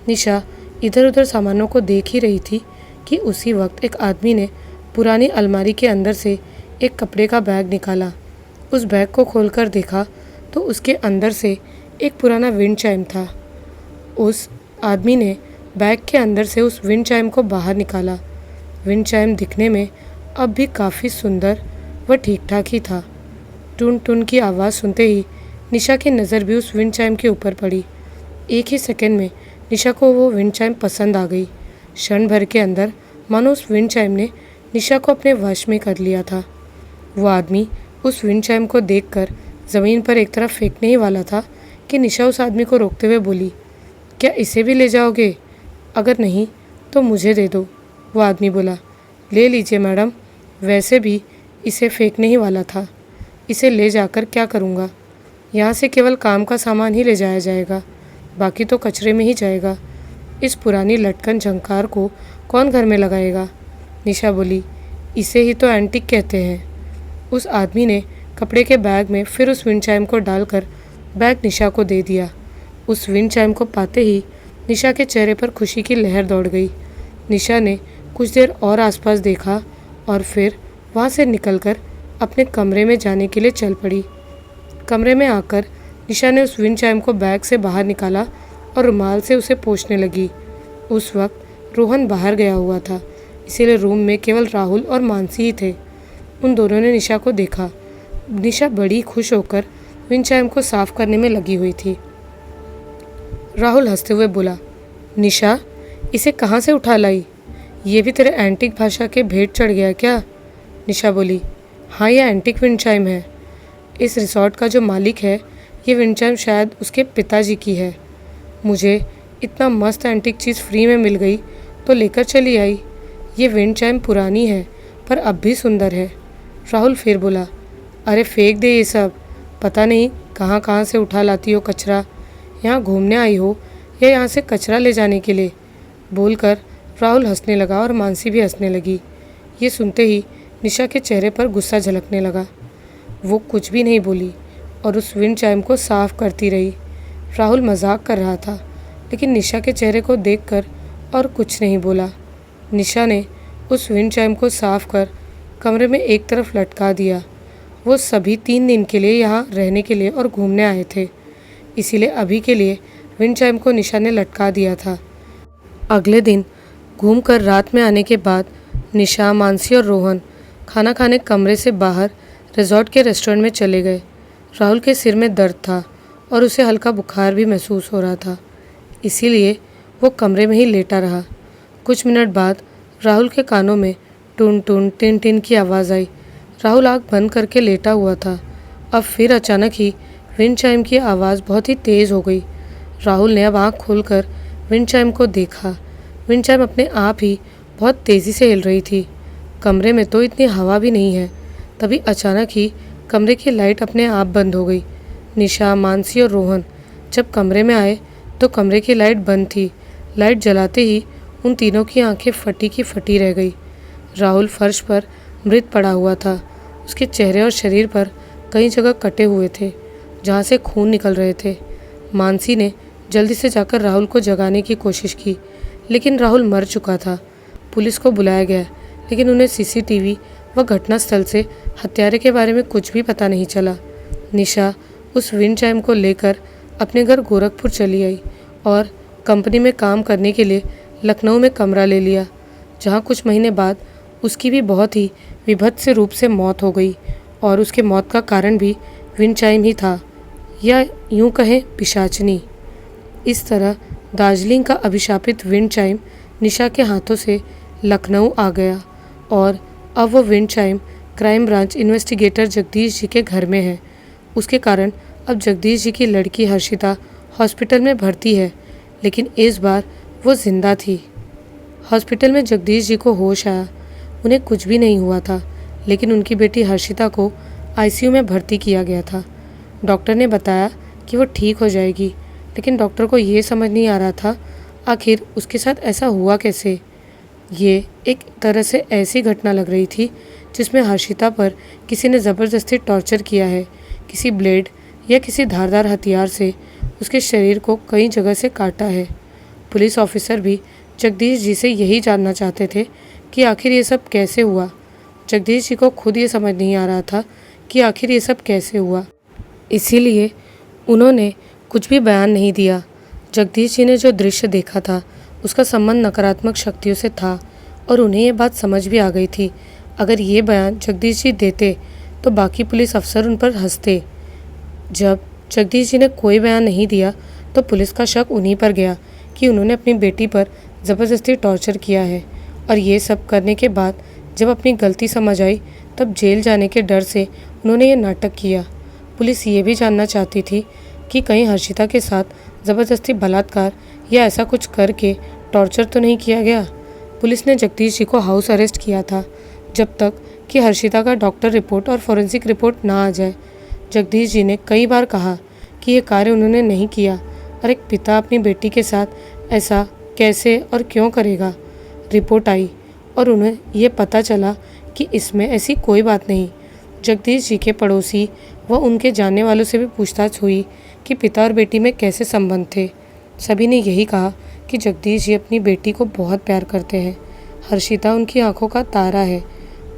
निशा इधर उधर सामानों को देख ही रही थी कि उसी वक्त एक आदमी ने पुरानी अलमारी के अंदर से एक कपड़े का बैग निकाला। उस बैग को खोलकर देखा तो उसके अंदर से एक पुराना विंड चाइम था। उस आदमी ने बैग के अंदर से उस विंड चाइम को बाहर निकाला। विंड चाइम दिखने में अब भी काफ़ी सुंदर व ठीक ठाक ही था। टुन टुन की आवाज़ सुनते ही निशा की नज़र भी उस विंड चाइम के ऊपर पड़ी। एक ही सेकंड में निशा को वो विंड चाइम पसंद आ गई। क्षण भर के अंदर मानो उस विंड चाइम ने निशा को अपने वश में कर लिया था। वो आदमी उस विंड चाइम को देखकर ज़मीन पर एक तरफ फेंकने ही वाला था कि निशा उस आदमी को रोकते हुए बोली, क्या इसे भी ले जाओगे? अगर नहीं तो मुझे दे दो। वो आदमी बोला, ले लीजिए मैडम, वैसे भी इसे फेंकने ही वाला था। इसे ले जाकर क्या करूँगा? यहाँ से केवल काम का सामान ही ले जाया जाएगा, बाकी तो कचरे में ही जाएगा। इस पुरानी लटकन झंकार को कौन घर में लगाएगा? निशा बोली, इसे ही तो एंटीक कहते हैं। उस आदमी ने कपड़े के बैग में फिर उस विंड चाइम को डालकर बैग निशा को दे दिया। उस विंड चाइम को पाते ही निशा के चेहरे पर खुशी की लहर दौड़ गई। निशा ने कुछ देर और आसपास देखा और फिर वहाँ से निकलकर अपने कमरे में जाने के लिए चल पड़ी। कमरे में आकर निशा ने उस विंड चाइम को बैग से बाहर निकाला और रुमाल से उसे पोंछने लगी। उस वक्त रोहन बाहर गया हुआ था, इसीलिए रूम में केवल राहुल और मानसी ही थे। उन दोनों ने निशा को देखा। निशा बड़ी खुश होकर विंड चाइम को साफ करने में लगी हुई थी। राहुल हंसते हुए बोला, निशा, इसे कहाँ से उठा लाई? ये भी तेरे एंटिक भाषा के भेंट चढ़ गया क्या? निशा बोली, हाँ, यह एंटिक विंड चाइम है। इस रिसॉर्ट का जो मालिक है, ये विंड चाइम शायद उसके पिताजी की है। मुझे इतना मस्त एंटिक चीज़ फ्री में मिल गई तो लेकर चली आई। ये विंड चाइम पुरानी है पर अब भी सुंदर है। राहुल फिर बोला, अरे फेंक दे ये सब, पता नहीं कहाँ कहाँ से उठा लाती हो कचरा। यहाँ घूमने आई हो या यहाँ से कचरा ले जाने के लिए? बोलकर राहुल हंसने लगा और मानसी भी हंसने लगी। ये सुनते ही निशा के चेहरे पर गुस्सा झलकने लगा। वो कुछ भी नहीं बोली और उस विंड चाइम को साफ करती रही। राहुल मजाक कर रहा था लेकिन निशा के चेहरे को देखकर और कुछ नहीं बोला। निशा ने उस विंड चाइम को साफ कर कमरे में एक तरफ लटका दिया। वो सभी 3 दिन के लिए यहाँ रहने के लिए और घूमने आए थे, इसीलिए अभी के लिए विंड चाइम को निशा ने लटका दिया था। अगले दिन घूमकर रात में आने के बाद निशा, मानसी और रोहन खाना खाने कमरे से बाहर रिजॉर्ट के रेस्टोरेंट में चले गए। राहुल के सिर में दर्द था और उसे हल्का बुखार भी महसूस हो रहा था, इसीलिए वो कमरे में ही लेटा रहा। कुछ मिनट बाद राहुल के कानों में टुन टुन टिन टिन की आवाज़ आई। राहुल आँख बंद करके लेटा हुआ था। अब फिर अचानक ही विंड चाइम की आवाज़ बहुत ही तेज़ हो गई। राहुल ने अब आँख खोलकर विंड चाइम को देखा। विंड चाइम अपने आप ही बहुत तेज़ी से हिल रही थी। कमरे में तो इतनी हवा भी नहीं है। तभी अचानक ही कमरे की लाइट अपने आप बंद हो गई। निशा, मानसी और रोहन जब कमरे में आए तो कमरे की लाइट बंद थी। लाइट जलाते ही उन तीनों की आंखें फटी की फटी रह गई। राहुल फर्श पर मृत पड़ा हुआ था। उसके चेहरे और शरीर पर कई जगह कटे हुए थे जहाँ से खून निकल रहे थे। मानसी ने जल्दी से जाकर राहुल को जगाने की कोशिश की लेकिन राहुल मर चुका था। पुलिस को बुलाया गया लेकिन उन्हें सीसीटीवी व घटनास्थल से हत्यारे के बारे में कुछ भी पता नहीं चला। निशा उस विंड चाइम को लेकर अपने घर गोरखपुर चली आई और कंपनी में काम करने के लिए लखनऊ में कमरा ले लिया, जहाँ कुछ महीने बाद उसकी भी बहुत ही विभत्स रूप से मौत हो गई और उसके मौत का कारण भी विंड चाइम ही था, या यूँ कहें पिशाचनी। इस तरह दार्जिलिंग का अभिशापित विंड चाइम निशा के हाथों से लखनऊ आ गया और अब वो wind chime crime branch investigator Jagdish ji के घर में है। उसके कारण अब जगदीश जी की लड़की हर्षिता हॉस्पिटल में भर्ती है, लेकिन इस बार वो जिंदा थी। हॉस्पिटल में जगदीश जी को होश आया। उन्हें कुछ भी नहीं हुआ था, लेकिन उनकी बेटी हर्षिता को आईसीयू में भर्ती किया गया था। डॉक्टर ने बताया कि वो ठीक हो जाएगी, लेकिन डॉक्टर को ये समझ नहीं आ रहा था आखिर उसके साथ ऐसा हुआ कैसे। ये एक तरह से ऐसी घटना लग रही थी जिसमें हर्षिता पर किसी ने ज़बरदस्ती टॉर्चर किया है। किसी ब्लेड या किसी धारदार हथियार से उसके शरीर को कई जगह से काटा है। पुलिस ऑफिसर भी जगदीश जी से यही जानना चाहते थे कि आखिर ये सब कैसे हुआ। जगदीश जी को खुद ये समझ नहीं आ रहा था कि आखिर ये सब कैसे हुआ, इसीलिए उन्होंने कुछ भी बयान नहीं दिया। जगदीश जी ने जो दृश्य देखा था उसका संबंध नकारात्मक शक्तियों से था और उन्हें ये बात समझ भी आ गई थी। अगर ये बयान जगदीश जी देते तो बाकी पुलिस अफसर उन पर हंसते। जब जगदीश जी ने कोई बयान नहीं दिया तो पुलिस का शक उन्हीं पर गया कि उन्होंने अपनी बेटी पर ज़बरदस्ती टॉर्चर किया है, और ये सब करने के बाद जब अपनी गलती समझ आई तब जेल जाने के डर से उन्होंने ये नाटक किया। पुलिस ये भी जानना चाहती थी कि कहीं हर्षिता के साथ ज़बरदस्ती बलात्कार या ऐसा कुछ करके टॉर्चर तो नहीं किया गया। पुलिस ने जगदीश जी को हाउस अरेस्ट किया था जब तक कि हर्षिता का डॉक्टर रिपोर्ट और फॉरेंसिक रिपोर्ट ना आ जाए। जगदीश जी ने कई बार कहा कि ये कार्य उन्होंने नहीं किया और एक पिता अपनी बेटी के साथ ऐसा कैसे और क्यों करेगा। रिपोर्ट आई और उन्हें ये पता चला कि इसमें ऐसी कोई बात नहीं। जगदीश जी के पड़ोसी व उनके जानने वालों से भी पूछताछ हुई कि पिता और बेटी में कैसे संबंध थे। सभी ने यही कहा कि जगदीश जी अपनी बेटी को बहुत प्यार करते हैं। हर्षिता उनकी आंखों का तारा है।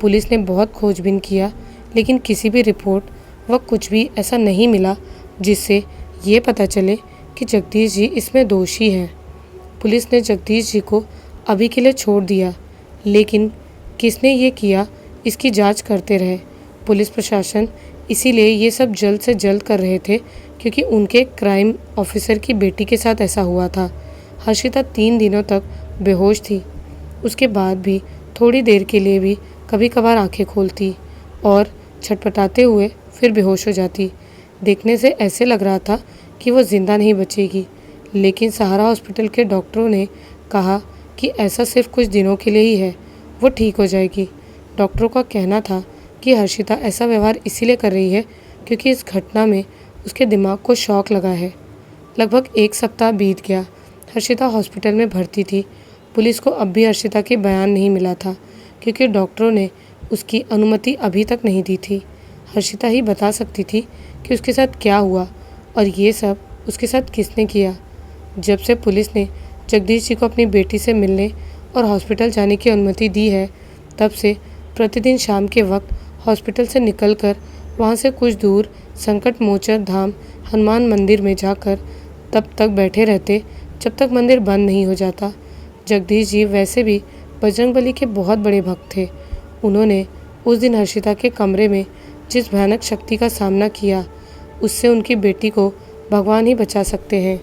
पुलिस ने बहुत खोजबीन किया, लेकिन किसी भी रिपोर्ट व कुछ भी ऐसा नहीं मिला जिससे ये पता चले कि जगदीश जी इसमें दोषी हैं। पुलिस ने जगदीश जी को अभी के लिए छोड़ दिया, लेकिन किसने ये किया इसकी जांच करते रहे। पुलिस प्रशासन इसीलिए ये सब जल्द से जल्द कर रहे थे क्योंकि उनके क्राइम ऑफिसर की बेटी के साथ ऐसा हुआ था। हर्षिता 3 दिनों तक बेहोश थी। उसके बाद भी थोड़ी देर के लिए भी कभी कभार आंखें खोलती और छटपटाते हुए फिर बेहोश हो जाती। देखने से ऐसे लग रहा था कि वो जिंदा नहीं बचेगी, लेकिन सहारा हॉस्पिटल के डॉक्टरों ने कहा कि ऐसा सिर्फ कुछ दिनों के लिए ही है, वो ठीक हो जाएगी। डॉक्टरों का कहना था कि हर्षिता ऐसा व्यवहार इसीलिए कर रही है क्योंकि इस घटना में उसके दिमाग को शॉक लगा है। लगभग 1 सप्ताह बीत गया। हर्षिता हॉस्पिटल में भर्ती थी। पुलिस को अब भी हर्षिता के बयान नहीं मिला था क्योंकि डॉक्टरों ने उसकी अनुमति अभी तक नहीं दी थी। हर्षिता ही बता सकती थी कि उसके साथ क्या हुआ और ये सब उसके साथ किसने किया। जब से पुलिस ने जगदीश जी को अपनी बेटी से मिलने और हॉस्पिटल जाने की अनुमति दी है, तब से प्रतिदिन शाम के वक्त हॉस्पिटल से निकलकर वहाँ से कुछ दूर संकट मोचन धाम हनुमान मंदिर में जाकर तब तक बैठे रहते जब तक मंदिर बंद नहीं हो जाता। जगदीश जी वैसे भी बजरंगबली के बहुत बड़े भक्त थे। उन्होंने उस दिन हर्षिता के कमरे में जिस भयानक शक्ति का सामना किया, उससे उनकी बेटी को भगवान ही बचा सकते हैं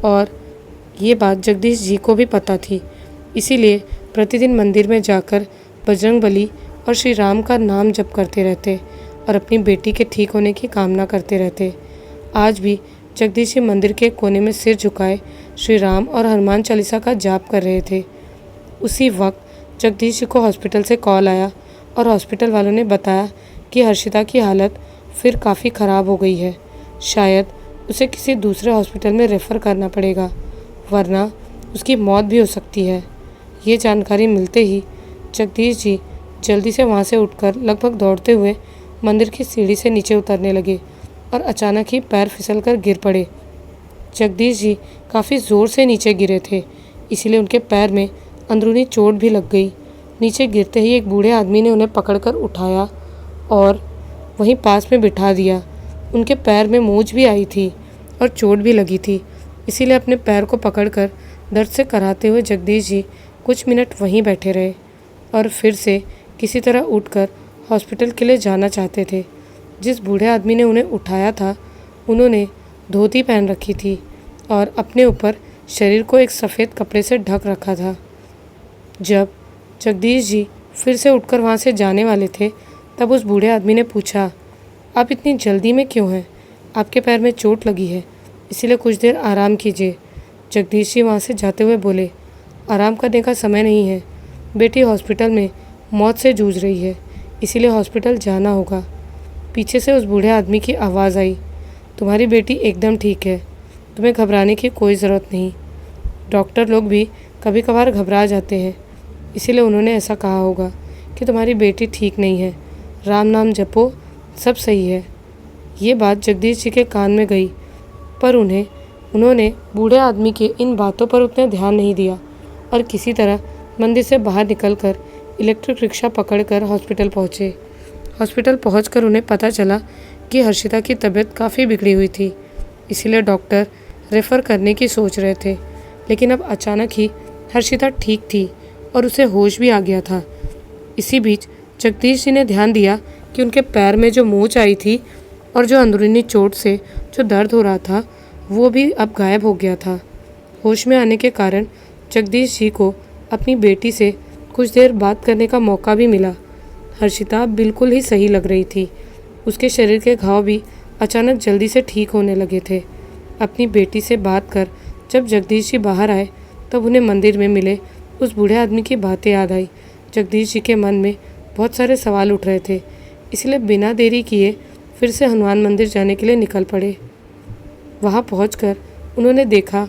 और ये बात जगदीश जी को भी पता थी। इसीलिए प्रतिदिन मंदिर में जाकर बजरंगबली और श्री राम का नाम जप करते रहते और अपनी बेटी के ठीक होने की कामना करते रहते। आज भी जगदीश जी मंदिर के कोने में सिर झुकाए श्री राम और हनुमान चालीसा का जाप कर रहे थे। उसी वक्त जगदीश जी को हॉस्पिटल से कॉल आया और हॉस्पिटल वालों ने बताया कि हर्षिता की हालत फिर काफ़ी ख़राब हो गई है। शायद उसे किसी दूसरे हॉस्पिटल में रेफ़र करना पड़ेगा, वरना उसकी मौत भी हो सकती है। ये जानकारी मिलते ही जगदीश जी जल्दी से वहाँ से उठकर लगभग दौड़ते हुए मंदिर की सीढ़ी से नीचे उतरने लगे और अचानक ही पैर फिसलकर गिर पड़े। जगदीश जी काफ़ी ज़ोर से नीचे गिरे थे, इसीलिए उनके पैर में अंदरूनी चोट भी लग गई। नीचे गिरते ही एक बूढ़े आदमी ने उन्हें पकड़कर उठाया और वहीं पास में बिठा दिया। उनके पैर में मूंछ भी आई थी और चोट भी लगी थी, इसीलिए अपने पैर को पकड़कर दर्द से कराहते हुए जगदीश जी कुछ मिनट वहीं बैठे रहे और फिर से किसी तरह उठकर हॉस्पिटल के लिए जाना चाहते थे। जिस बूढ़े आदमी ने उन्हें उठाया था, उन्होंने धोती पहन रखी थी और अपने ऊपर शरीर को एक सफ़ेद कपड़े से ढक रखा था। जब जगदीश जी फिर से उठकर वहाँ से जाने वाले थे, तब उस बूढ़े आदमी ने पूछा, आप इतनी जल्दी में क्यों हैं? आपके पैर में चोट लगी है, इसीलिए कुछ देर आराम कीजिए। जगदीश जी वहाँ से जाते हुए बोले, आराम करने का समय नहीं है, बेटी हॉस्पिटल में मौत से जूझ रही है, इसीलिए हॉस्पिटल जाना होगा। पीछे से उस बूढ़े आदमी की आवाज़ आई, तुम्हारी बेटी एकदम ठीक है, तुम्हें घबराने की कोई ज़रूरत नहीं। डॉक्टर लोग भी कभी कभार घबरा जाते हैं, इसीलिए उन्होंने ऐसा कहा होगा कि तुम्हारी बेटी ठीक नहीं है, राम नाम जपो, सब सही है। ये बात जगदीश जी के कान में गई, पर उन्होंने बूढ़े आदमी के इन बातों पर उतना ध्यान नहीं दिया और किसी तरह मंदिर से बाहर निकलकर इलेक्ट्रिक रिक्शा पकड़कर हॉस्पिटल पहुँचे। हॉस्पिटल पहुंचकर उन्हें पता चला कि हर्षिता की तबीयत काफ़ी बिगड़ी हुई थी, इसीलिए डॉक्टर रेफ़र करने की सोच रहे थे। लेकिन अब अचानक ही हर्षिता ठीक थी और उसे होश भी आ गया था। इसी बीच जगदीश जी ने ध्यान दिया कि उनके पैर में जो मोच आई थी और जो अंदरूनी चोट से जो दर्द हो रहा था, वो भी अब गायब हो गया था। होश में आने के कारण जगदीश जी को अपनी बेटी से कुछ देर बात करने का मौका भी मिला। हर्षिता बिल्कुल ही सही लग रही थी। उसके शरीर के घाव भी अचानक जल्दी से ठीक होने लगे थे। अपनी बेटी से बात कर जब जगदीश जी बाहर आए, तब उन्हें मंदिर में मिले उस बूढ़े आदमी की बातें याद आई। जगदीश जी के मन में बहुत सारे सवाल उठ रहे थे, इसलिए बिना देरी किए फिर से हनुमान मंदिर जाने के लिए निकल पड़े। वहाँ पहुँचकर उन्होंने देखा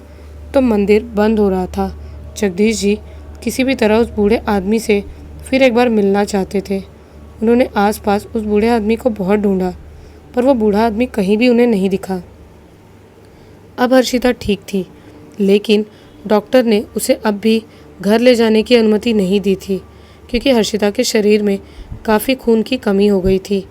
तो मंदिर बंद हो रहा था। जगदीश जी किसी भी तरह उस बूढ़े आदमी से फिर एक बार मिलना चाहते थे। उन्होंने आसपास उस बूढ़े आदमी को बहुत ढूंढा, पर वो बूढ़ा आदमी कहीं भी उन्हें नहीं दिखा। अब हर्षिता ठीक थी, लेकिन डॉक्टर ने उसे अब भी घर ले जाने की अनुमति नहीं दी थी, क्योंकि हर्षिता के शरीर में काफ़ी खून की कमी हो गई थी।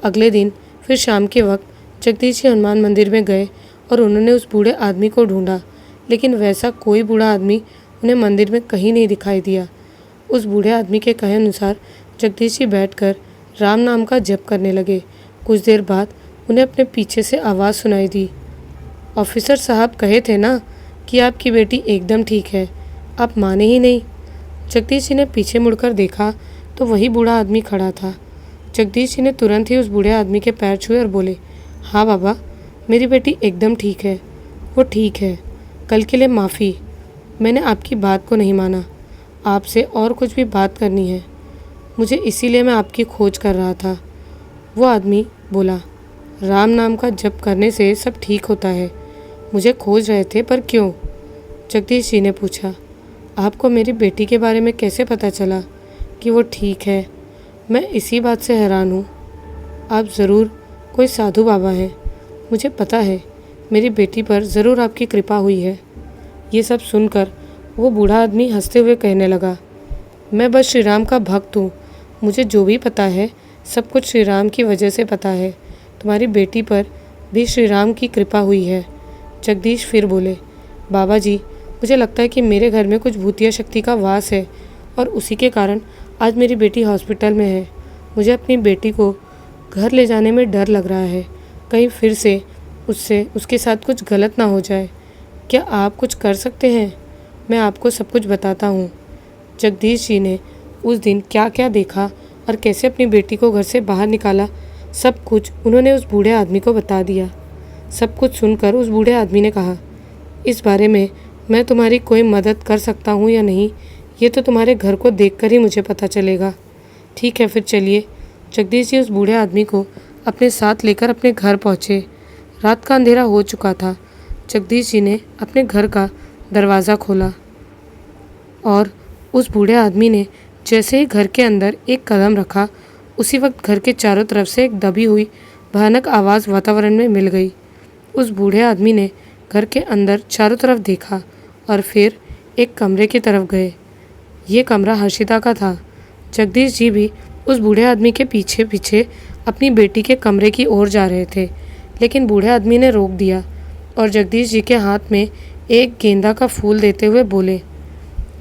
अगले दिन फिर शाम के वक्त जगदीश जी हनुमान मंदिर में गए और उन्होंने उस बूढ़े आदमी को ढूंढा, लेकिन वैसा कोई बूढ़ा आदमी उन्हें मंदिर में कहीं नहीं दिखाई दिया। उस बूढ़े आदमी के कहे अनुसार जगदीश जी बैठकर राम नाम का जप करने लगे। कुछ देर बाद उन्हें अपने पीछे से आवाज़ सुनाई दी, ऑफिसर साहब कहे थे ना कि आपकी बेटी एकदम ठीक है, आप माने ही नहीं। जगदीश जी ने पीछे मुड़कर देखा तो वही बूढ़ा आदमी खड़ा था। जगदीश जी ने तुरंत ही उस बूढ़े आदमी के पैर छुए और बोले, हाँ बाबा, मेरी बेटी एकदम ठीक है, वो ठीक है। कल के लिए माफ़ी, मैंने आपकी बात को नहीं माना। आपसे और कुछ भी बात करनी है मुझे, इसीलिए मैं आपकी खोज कर रहा था। वो आदमी बोला, राम नाम का जप करने से सब ठीक होता है। मुझे खोज रहे थे, पर क्यों? जगदीश जी ने पूछा, आपको मेरी बेटी के बारे में कैसे पता चला कि वो ठीक है? मैं इसी बात से हैरान हूँ। आप ज़रूर कोई साधु बाबा हैं। मुझे पता है मेरी बेटी पर ज़रूर आपकी कृपा हुई है। ये सब सुनकर वो बूढ़ा आदमी हंसते हुए कहने लगा, मैं बस श्री राम का भक्त हूँ। मुझे जो भी पता है सब कुछ श्री राम की वजह से पता है। तुम्हारी बेटी पर भी श्री राम की कृपा हुई है। जगदीश फिर बोले, बाबा जी, मुझे लगता है कि मेरे घर में कुछ भूतिया शक्ति का वास है और उसी के कारण आज मेरी बेटी हॉस्पिटल में है। मुझे अपनी बेटी को घर ले जाने में डर लग रहा है, कहीं फिर से उसके साथ कुछ गलत ना हो जाए। क्या आप कुछ कर सकते हैं? मैं आपको सब कुछ बताता हूँ। जगदीश जी ने उस दिन क्या क्या देखा और कैसे अपनी बेटी को घर से बाहर निकाला, सब कुछ उन्होंने उस बूढ़े आदमी को बता दिया। सब कुछ सुनकर उस बूढ़े आदमी ने कहा, इस बारे में मैं तुम्हारी कोई मदद कर सकता हूँ या नहीं, ये तो तुम्हारे घर को देखकर ही मुझे पता चलेगा। ठीक है, फिर चलिए। जगदीश जी उस बूढ़े आदमी को अपने साथ लेकर अपने घर पहुँचे। रात का अंधेरा हो चुका था। जगदीश जी ने अपने घर का दरवाज़ा खोला और उस बूढ़े आदमी ने जैसे ही घर के अंदर एक कदम रखा, उसी वक्त घर के चारों तरफ से एक दबी हुई भयानक आवाज़ वातावरण में मिल गई। उस बूढ़े आदमी ने घर के अंदर चारों तरफ देखा और फिर एक कमरे की तरफ गए। ये कमरा हर्षिता का था। जगदीश जी भी उस बूढ़े आदमी के पीछे पीछे अपनी बेटी के कमरे की ओर जा रहे थे, लेकिन बूढ़े आदमी ने रोक दिया और जगदीश जी के हाथ में एक गेंदा का फूल देते हुए बोले,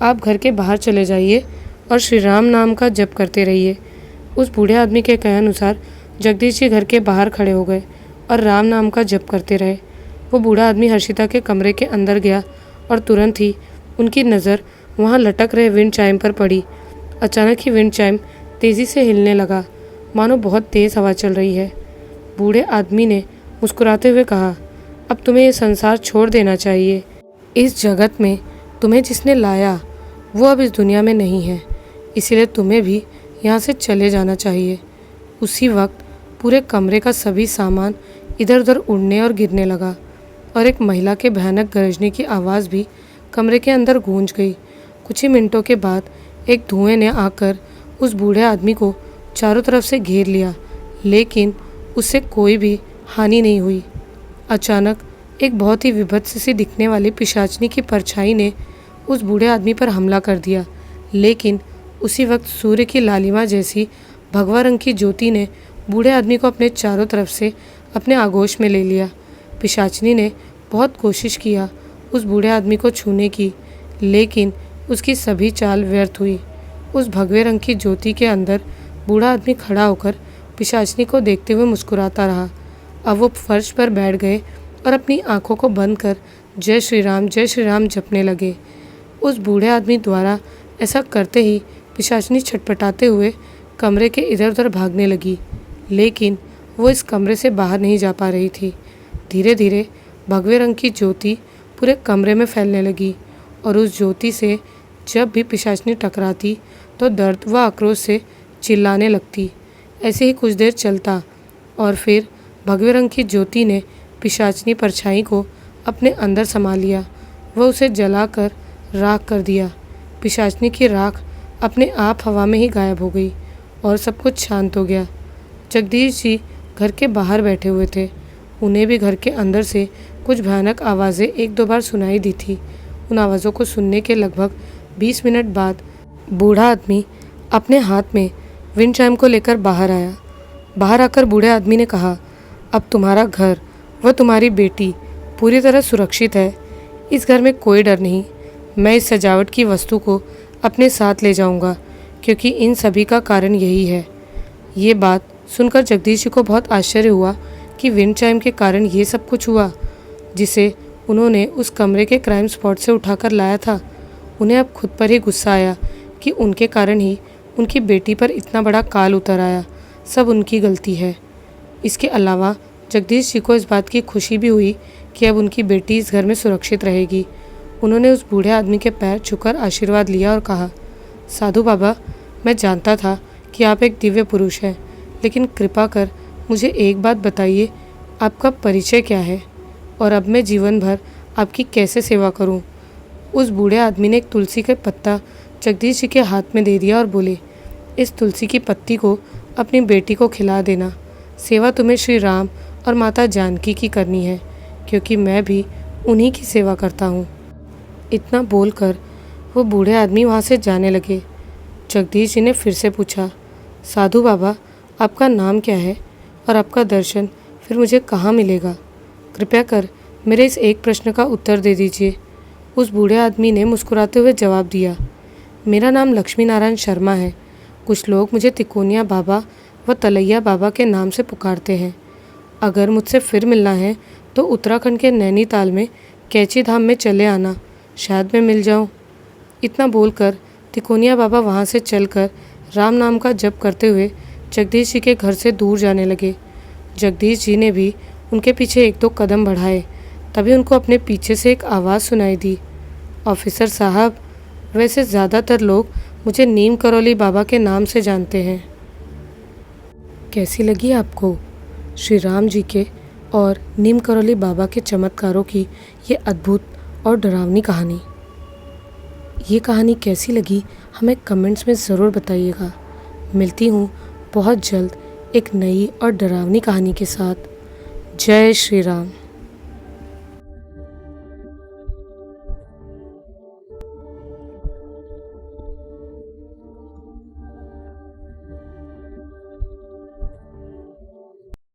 आप घर के बाहर चले जाइए और श्री राम नाम का जप करते रहिए। उस बूढ़े आदमी के कहे अनुसार जगदीश जी घर के बाहर खड़े हो गए और राम नाम का जप करते रहे। वो बूढ़ा आदमी हर्षिता के कमरे के अंदर गया और तुरंत ही उनकी नज़र वहाँ लटक रहे विंड चाइम पर पड़ी। अचानक ही विंड चाइम तेज़ी से हिलने लगा, मानो बहुत तेज़ हवा चल रही है। बूढ़े आदमी ने मुस्कुराते हुए कहा, अब तुम्हें ये संसार छोड़ देना चाहिए। इस जगत में तुम्हें जिसने लाया वो अब इस दुनिया में नहीं है, इसीलिए तुम्हें भी यहाँ से चले जाना चाहिए। उसी वक्त पूरे कमरे का सभी सामान इधर उधर उड़ने और गिरने लगा और एक महिला के भयानक गरजने की आवाज़ भी कमरे के अंदर गूंज गई। कुछ ही मिनटों के बाद एक धुएं ने आकर उस बूढ़े आदमी को चारों तरफ से घेर लिया, लेकिन उससे कोई भी हानि नहीं हुई। अचानक एक बहुत ही विभत्स सी दिखने वाली पिशाचनी की परछाई ने उस बूढ़े आदमी पर हमला कर दिया, लेकिन उसी वक्त सूर्य की लालिमा जैसी भगवा रंग की ज्योति ने बूढ़े आदमी को अपने चारों तरफ से अपने आगोश में ले लिया। पिशाचनी ने बहुत कोशिश किया उस बूढ़े आदमी को छूने की, लेकिन उसकी सभी चाल व्यर्थ हुई। उस भगवे रंग की ज्योति के अंदर बूढ़ा आदमी खड़ा होकर पिशाचनी को देखते हुए मुस्कुराता रहा। अब वो फर्श पर बैठ गए और अपनी आंखों को बंद कर जय श्री राम जपने लगे। उस बूढ़े आदमी द्वारा ऐसा करते ही पिशाचनी छटपटाते हुए कमरे के इधर उधर भागने लगी, लेकिन वो इस कमरे से बाहर नहीं जा पा रही थी। धीरे धीरे भगवे रंग की ज्योति पूरे कमरे में फैलने लगी और उस ज्योति से जब भी पिशाचनी टकराती तो दर्द व आक्रोश से चिल्लाने लगती। ऐसे ही कुछ देर चलता और फिर भगवे रंग की ज्योति ने पिशाचनी परछाई को अपने अंदर समा लिया। वह उसे जलाकर राख कर दिया। पिशाचनी की राख अपने आप हवा में ही गायब हो गई और सब कुछ शांत हो गया। जगदीश जी घर के बाहर बैठे हुए थे। उन्हें भी घर के अंदर से कुछ भयानक आवाज़ें एक दो बार सुनाई दी थी। उन आवाज़ों को सुनने के लगभग 20 मिनट बाद बूढ़ा आदमी अपने हाथ में विंड चाइम को लेकर बाहर आया। बाहर आकर बूढ़े आदमी ने कहा, अब तुम्हारा घर व तुम्हारी बेटी पूरी तरह सुरक्षित है। इस घर में कोई डर नहीं। मैं इस सजावट की वस्तु को अपने साथ ले जाऊंगा, क्योंकि इन सभी का कारण यही है। ये बात सुनकर जगदीश जी को बहुत आश्चर्य हुआ कि विंड चाइम के कारण ये सब कुछ हुआ। जिसे उन्होंने उस कमरे के क्राइम स्पॉट से उठाकर लाया था, उन्हें अब खुद पर ही गुस्सा आया कि उनके कारण ही उनकी बेटी पर इतना बड़ा काल उतर आया। सब उनकी गलती है। इसके अलावा जगदीश जी को इस बात की खुशी भी हुई कि अब उनकी बेटी इस घर में सुरक्षित रहेगी। उन्होंने उस बूढ़े आदमी के पैर छूकर आशीर्वाद लिया और कहा, साधु बाबा, मैं जानता था कि आप एक दिव्य पुरुष हैं, लेकिन कृपा कर मुझे एक बात बताइए, आपका परिचय क्या है और अब मैं जीवन भर आपकी कैसे सेवा करूं? उस बूढ़े आदमी ने एक तुलसी का पत्ता जगदीश जी के हाथ में दे दिया और बोले, इस तुलसी की पत्ती को अपनी बेटी को खिला देना। सेवा तुम्हें श्री राम और माता जानकी की करनी है, क्योंकि मैं भी उन्हीं की सेवा करता हूँ। इतना बोलकर वो बूढ़े आदमी वहाँ से जाने लगे। जगदीश जी ने फिर से पूछा, साधु बाबा, आपका नाम क्या है और आपका दर्शन फिर मुझे कहाँ मिलेगा? कृपया कर मेरे इस एक प्रश्न का उत्तर दे दीजिए। उस बूढ़े आदमी ने मुस्कुराते हुए जवाब दिया, मेरा नाम लक्ष्मी नारायण शर्मा है। कुछ लोग मुझे तिकोनिया बाबा व तलैया बाबा के नाम से पुकारते हैं। अगर मुझसे फिर मिलना है तो उत्तराखंड के नैनीताल में कैची धाम में चले आना, शायद मैं मिल जाऊं। इतना बोलकर तिकोनिया बाबा वहां से चलकर राम नाम का जप करते हुए जगदीश जी के घर से दूर जाने लगे। जगदीश जी ने भी उनके पीछे एक दो कदम बढ़ाए। तभी उनको अपने पीछे से एक आवाज़ सुनाई दी, ऑफिसर साहब, वैसे ज़्यादातर लोग मुझे नीम करौली बाबा के नाम से जानते हैं। कैसी लगी आपको श्री राम जी के और नीम करौली बाबा के चमत्कारों की ये अद्भुत और डरावनी कहानी? ये कहानी कैसी लगी हमें कमेंट्स में ज़रूर बताइएगा। मिलती हूँ बहुत जल्द एक नई और डरावनी कहानी के साथ। जय श्री राम।